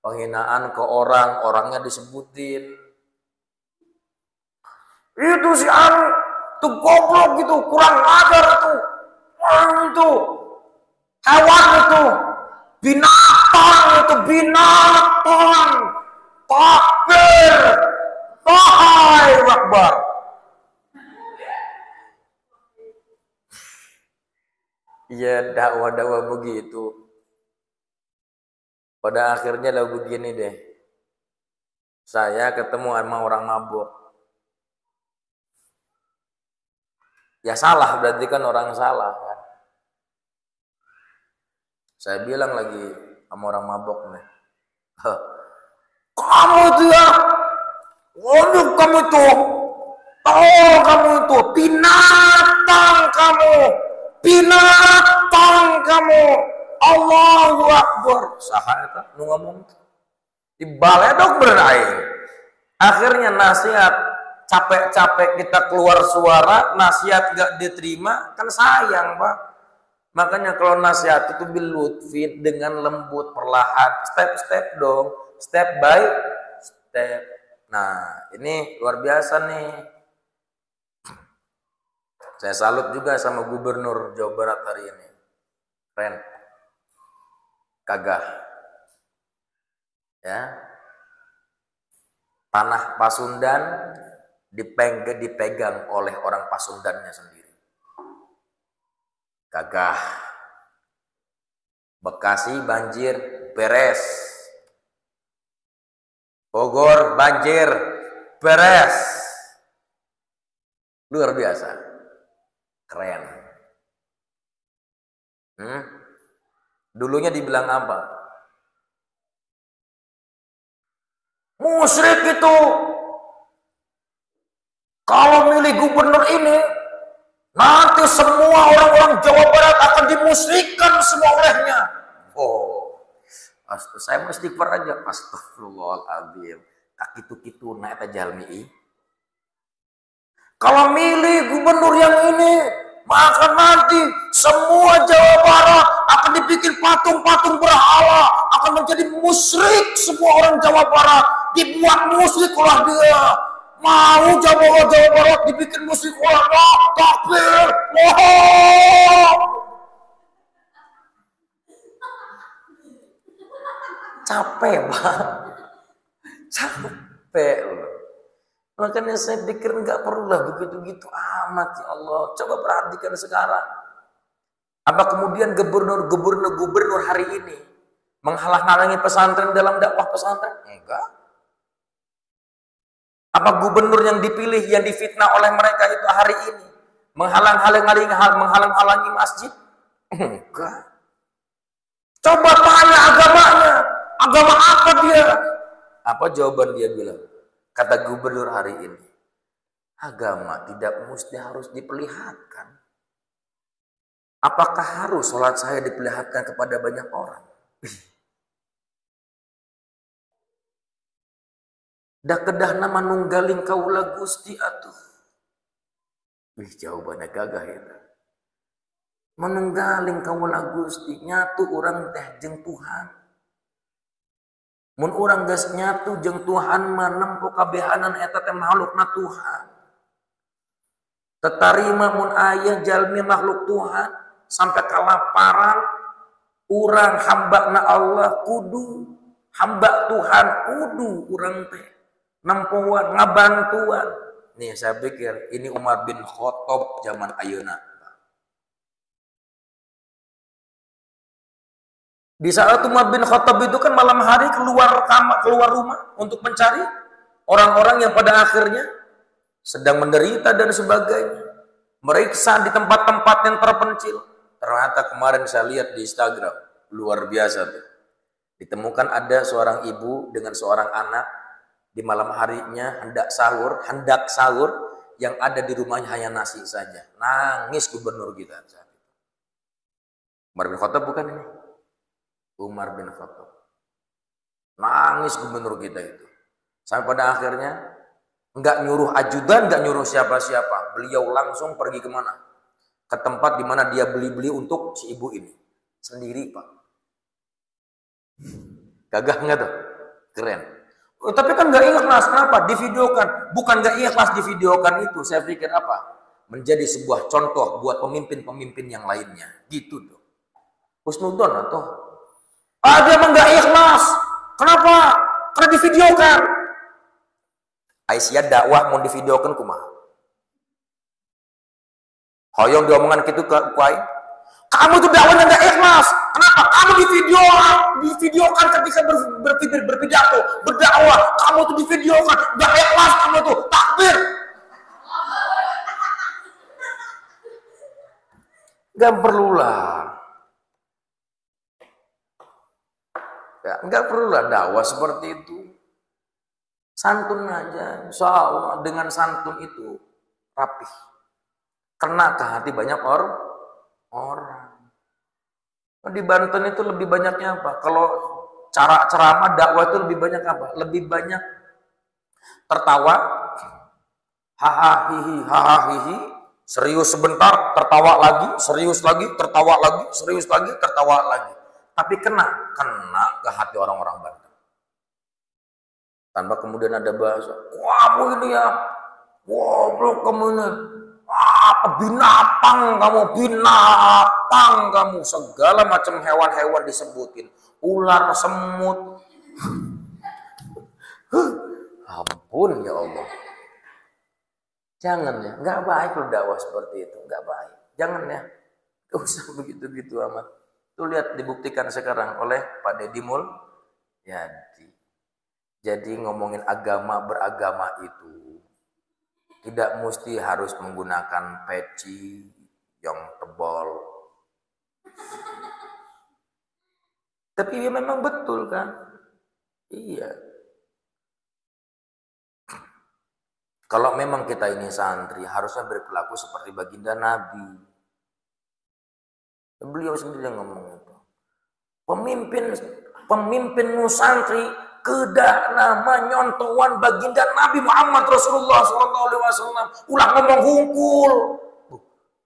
S1: Penghinaan ke orang, orangnya disebutin. Itu si Anu, tuh goblok gitu, kurang ajar itu. Itu hewan itu, binatang itu, binatang. Takbir, Allahu Akbar. Iya, dakwah-dakwah begitu. Pada akhirnya lah begini deh. Saya ketemu sama orang mabuk. Ya salah, berarti kan orang salah kan. Saya bilang lagi sama orang mabuk nih. Kamu itu ya, waduh kamu itu, oh kamu itu, binatang kamu, binatang kamu, Allahu Akbar. Saha nu ngomong dibaledog beneran. Akhirnya nasihat, capek-capek kita keluar suara, nasihat gak diterima, kan sayang Pak. Makanya kalau nasihat itu bilutfin, dengan lembut, perlahan, step-step dong, step by step. Nah ini luar biasa nih. Saya salut juga sama Gubernur Jawa Barat hari ini. Keren. Kagah. Ya. Tanah Pasundan dipegang oleh orang Pasundannya sendiri. Gagah. Bekasi banjir beres. Bogor banjir beres. Luar biasa. Keren. Dulunya dibilang apa? Musyrik itu kalau milih gubernur ini Nanti semua orang-orang Jawa Barat akan dimusyrikan semua olehnya. Oh, saya mesti istighfar aja. Astagfirullahaladzim. Kaki itu naik aja jalmi. Kalau milih gubernur yang ini, maka nanti semua Jawa Barat akan dibikin patung-patung berhala, akan menjadi musyrik semua orang Jawa Barat. Dibuat musyrik oleh dia. Mau Jawa Barat dibikin musyrik oleh Allah, takbir, Allah. Capek, Pak. Capek loh. Makanya saya pikir nggak perlulah begitu-gitu amat, ya Allah. Coba perhatikan sekarang. Apa kemudian gubernur hari ini menghalang-halangi pesantren dalam dakwah pesantren? Enggak. Apa gubernur yang dipilih, yang difitnah oleh mereka itu hari ini menghalang-halangi masjid? Enggak. Coba tanya agamanya. Agama apa dia? Apa jawaban dia bilang? Kata gubernur hari ini, agama tidak mesti harus diperlihatkan. Apakah harus sholat saya diperlihatkan kepada banyak orang? Dah kedah nama nunggaling kaula Gusti atuh. Jawabannya gagah itu. Menunggaling kaula Gusti nyatu orang teh jeung Tuhan. Mun urang geus nyatu jeung Tuhan mah nempo kabehanan eta teh makhlukna Tuhan. Tetarima mun aya jalmi makhluk Tuhan sampai kalaparan urang hambana Allah kudu hamba Tuhan kudu urang teh nempoan ngabantuan. Nih saya pikir ini Umar bin Khattab zaman ayeuna. Di saat Umar bin Khattab itu kan malam hari keluar rumah untuk mencari orang-orang yang pada akhirnya sedang menderita dan sebagainya. Meriksa di tempat-tempat yang terpencil. Ternyata kemarin saya lihat di Instagram, luar biasa tuh. Ditemukan ada seorang ibu dengan seorang anak di malam harinya hendak sahur, yang ada di rumahnya hanya nasi saja. Nangis gubernur kita. Umar bin Khattab bukan ini? Umar bin Khattab. Nangis gubernur kita itu. Sampai pada akhirnya enggak nyuruh ajudan, enggak nyuruh siapa-siapa. Beliau langsung pergi kemana? Ke tempat di mana dia beli-beli untuk si ibu ini. Sendiri, Pak. Gagah enggak tuh? Keren. Oh, tapi kan enggak ikhlas. Kenapa? Divideokan. Bukan enggak ikhlas divideokan itu. Saya pikir apa? Menjadi sebuah contoh buat pemimpin-pemimpin yang lainnya. Gitu tuh. Husnudon atau dia emang gak ikhlas. Kenapa? Karena divideokan. Aisyah dakwah mau divideokan kumaha. Hoyong diomongan gitu ke kuai. Kamu tuh dakwahnya gak ikhlas. Kenapa? Kamu divideokan ketika berpidato, berdakwah. Kamu tuh divideokan, gak ikhlas kamu tuh. Takbir. Gak perlulah. Ya, enggak perlulah dakwah seperti itu. Santun aja, insya Allah dengan santun itu rapih. Kena ke hati banyak orang. Di Banten itu lebih banyaknya apa? Kalau cara ceramah dakwah itu lebih banyak apa? Lebih banyak tertawa, hahaha, serius sebentar, tertawa lagi, serius lagi, tertawa lagi, serius lagi, tertawa lagi. Tapi kena ke hati orang-orang Banten. Tanpa kemudian ada bahasa, kamu ini ya, goblok kamu ini, binatang kamu, segala macam hewan-hewan disebutin, ular, semut. Ampun ya Allah. Jangan ya, nggak baik loh dakwah seperti itu, nggak baik. Jangan ya, nggak usah begitu-begitu amat. Itu lihat dibuktikan sekarang oleh Pak Deddy Mulyadi. Jadi ngomongin beragama itu tidak mesti harus menggunakan peci yang tebal. Tapi ya memang betul kan? Iya. Kalau memang kita ini santri, harusnya berperilaku seperti baginda Nabi. Beliau sendiri yang ngomong itu. Pemimpin santri kedah nama nyontohan baginda Nabi Muhammad Rasulullah SAW. Ulah ngomong hungkul.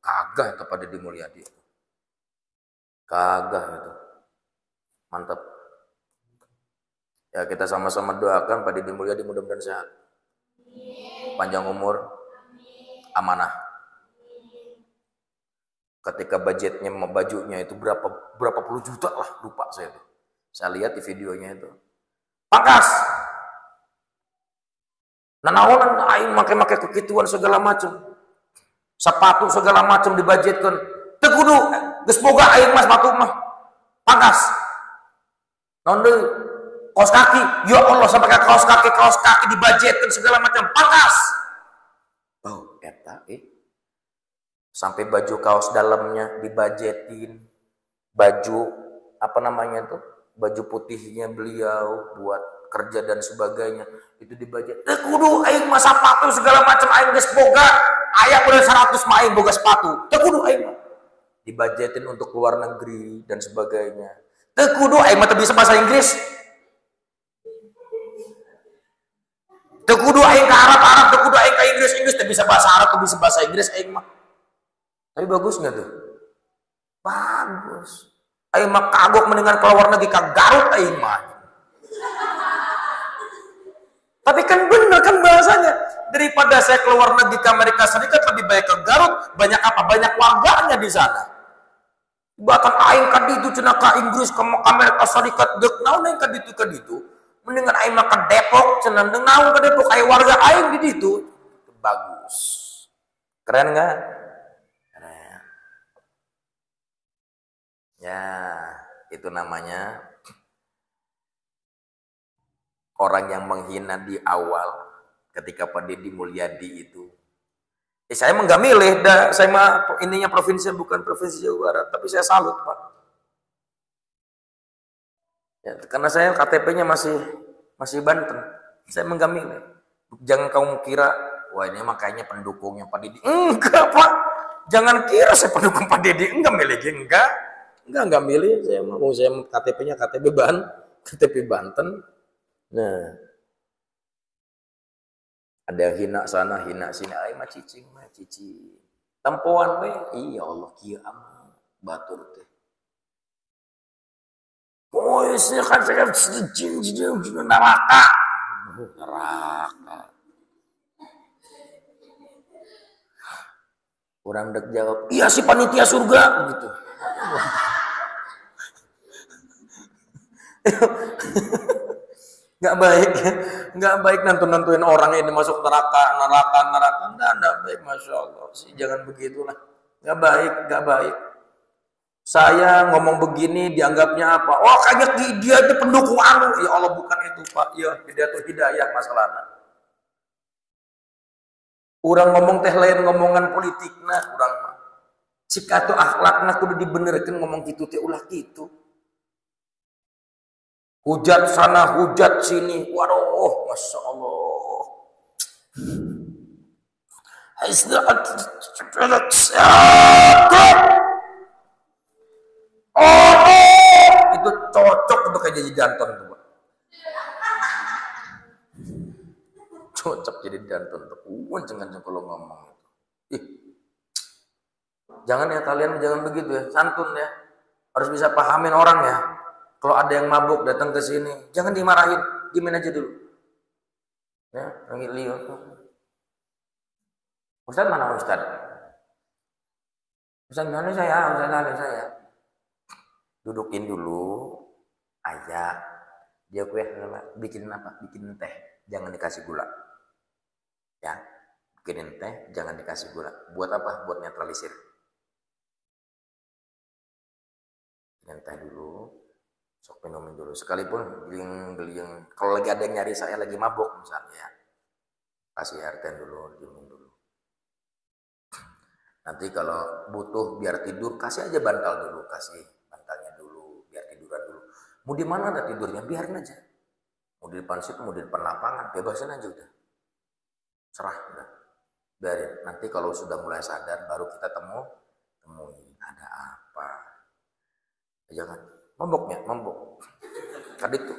S1: Kagah itu pada Mulyadi. Kagah itu. Mantap. Ya kita sama-sama doakan Pak Deddy Mulyadi mudah-mudahan sehat. Panjang umur, amanah. Ketika budgetnya bajunya itu berapa puluh juta lah, lupa saya itu. Saya lihat di videonya itu. Pangkas. Nanaonan aing make kekituan segala macam. Sepatu segala macam dibudgetkan. Teu kudu geus boga aing mah sepatu mah. Pangkas. Naon deui? Kaos kaki, ya Allah sampai ke kaos kaki dibudgetkan segala macam, pangkas. Oh, eta sampai baju kaos dalamnya dibudgetin, baju apa namanya tuh, baju putihnya beliau buat kerja dan sebagainya itu dibudget. Kudu aing mah sepatu segala macam aing geus boga, aya udah 100 mah aing boga sepatu. Teu kudu aing mah dibudgetin untuk luar negeri dan sebagainya. Teu kudu aing mah teu bisa bahasa Inggris. Teu kudu aing ke Arab, teu kudu aing ke Inggris, teu bisa bahasa Arab, teu bisa bahasa Inggris aing mah. Tapi bagus enggak tuh? Bagus. Aing mah kagok mendingan ke luar negeri ka Garut aing mah. Tapi kan bener kan bahasanya. Daripada saya keluar negeri ke Amerika Serikat lebih baik ke Garut, banyak apa? Banyak warganya di sana. Bahkan aing ka ditu cenah ka Inggris ke Amerika Serikat deuk naon aing ka ditu. Mendingan aing makan Depok, cenah dengaw ke Depok aing warga aing di ditu. Bagus. Keren enggak? Keren. Ya, itu namanya orang yang menghina di awal ketika Pak Deddy Mulyadi itu. Saya mah enggak milih, saya mah ininya provinsi bukan provinsi Jawa Barat, tapi saya salut, Pak. Ya, karena saya KTP-nya masih Banten. Saya menggami. Jangan kamu kira, wah ini makanya pendukungnya Pak Deddy. Enggak, Pak. Jangan kira saya pendukung Pak Deddy. Enggak milih, enggak milih. Saya mau KTP-nya KTP Banten. Nah, ada yang hina sana, hina sini. Ay mah cicing. Tempoan we, iya Allah kieu amat batur teh. Oh, saya kan neraka. Orang dek jawab, iya si panitia surga gitu. Nggak baik nentuin orang ini masuk neraka, nggak baik, masya Allah sih, jangan begitulah, nggak baik. Saya ngomong begini dianggapnya apa? Oh kayaknya dia itu pendukung anu. Ya Allah bukan itu Pak. Ya dia tuh hidayah masalahnya. Orang ngomong teh lain ngomongan politik nah orang mah. Cika tuh akhlakna kudu dibenerkeun ngomong gitu teh ulah gitu. Hujat sana hujat sini. Waduh, masya Allah. Itu cocok untuk jadi janton tuh, Pak. Cocok jadi janton tuh. Jangan kalau ngomong itu. Jangan ya kalian jangan begitu ya, santun ya. Harus bisa pahamin orang ya. Kalau ada yang mabuk datang ke sini, jangan dimarahin, diemin aja dulu. Ya, panggil Leo. Ustaz mana Ustaz? Ustaz mana saya? Dudukin dulu, ayah. Dia kue bikin apa? Bikin teh, jangan dikasih gula. Ya, bikinin teh, jangan dikasih gula. Buat apa? Buat netralisir. Bikinin teh dulu, sok minumin dulu. Sekalipun geling. Kalau lagi ada yang nyari saya lagi mabuk misalnya, kasih air teh dulu, diminum dulu. Nanti kalau butuh biar tidur, kasih aja bantal dulu, kasih. Mau di mana ada tidurnya, biarin aja. Mau di depan situ, mau di depan lapangan, bebasin aja udah. serah udah. Biarin. Nanti kalau sudah mulai sadar baru kita temuin ada apa. Jangan mabok. Tadi tuh.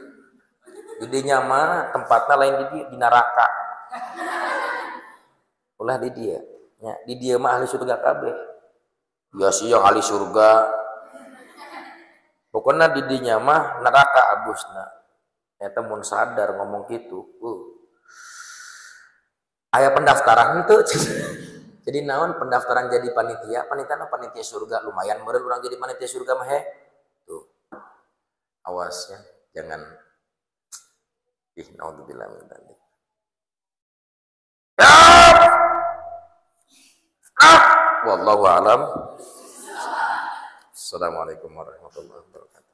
S1: Didinya mah tempatnya lain di neraka. Ulah di dia. Ya, di dia mah ahli surga kabeh. Ya sih yang ahli surga. Pokoknya di dinya mah neraka abusna. Eta mun sadar ngomong gitu. Aya pendaftaran itu. Jadi naon pendaftaran jadi panitia surga lumayan meureun urang jadi panitia surga mah he. Tuh. Awas ya, jangan naudzubillah min dzalik. Wallahu a'lam. Assalamualaikum warahmatullahi wabarakatuh.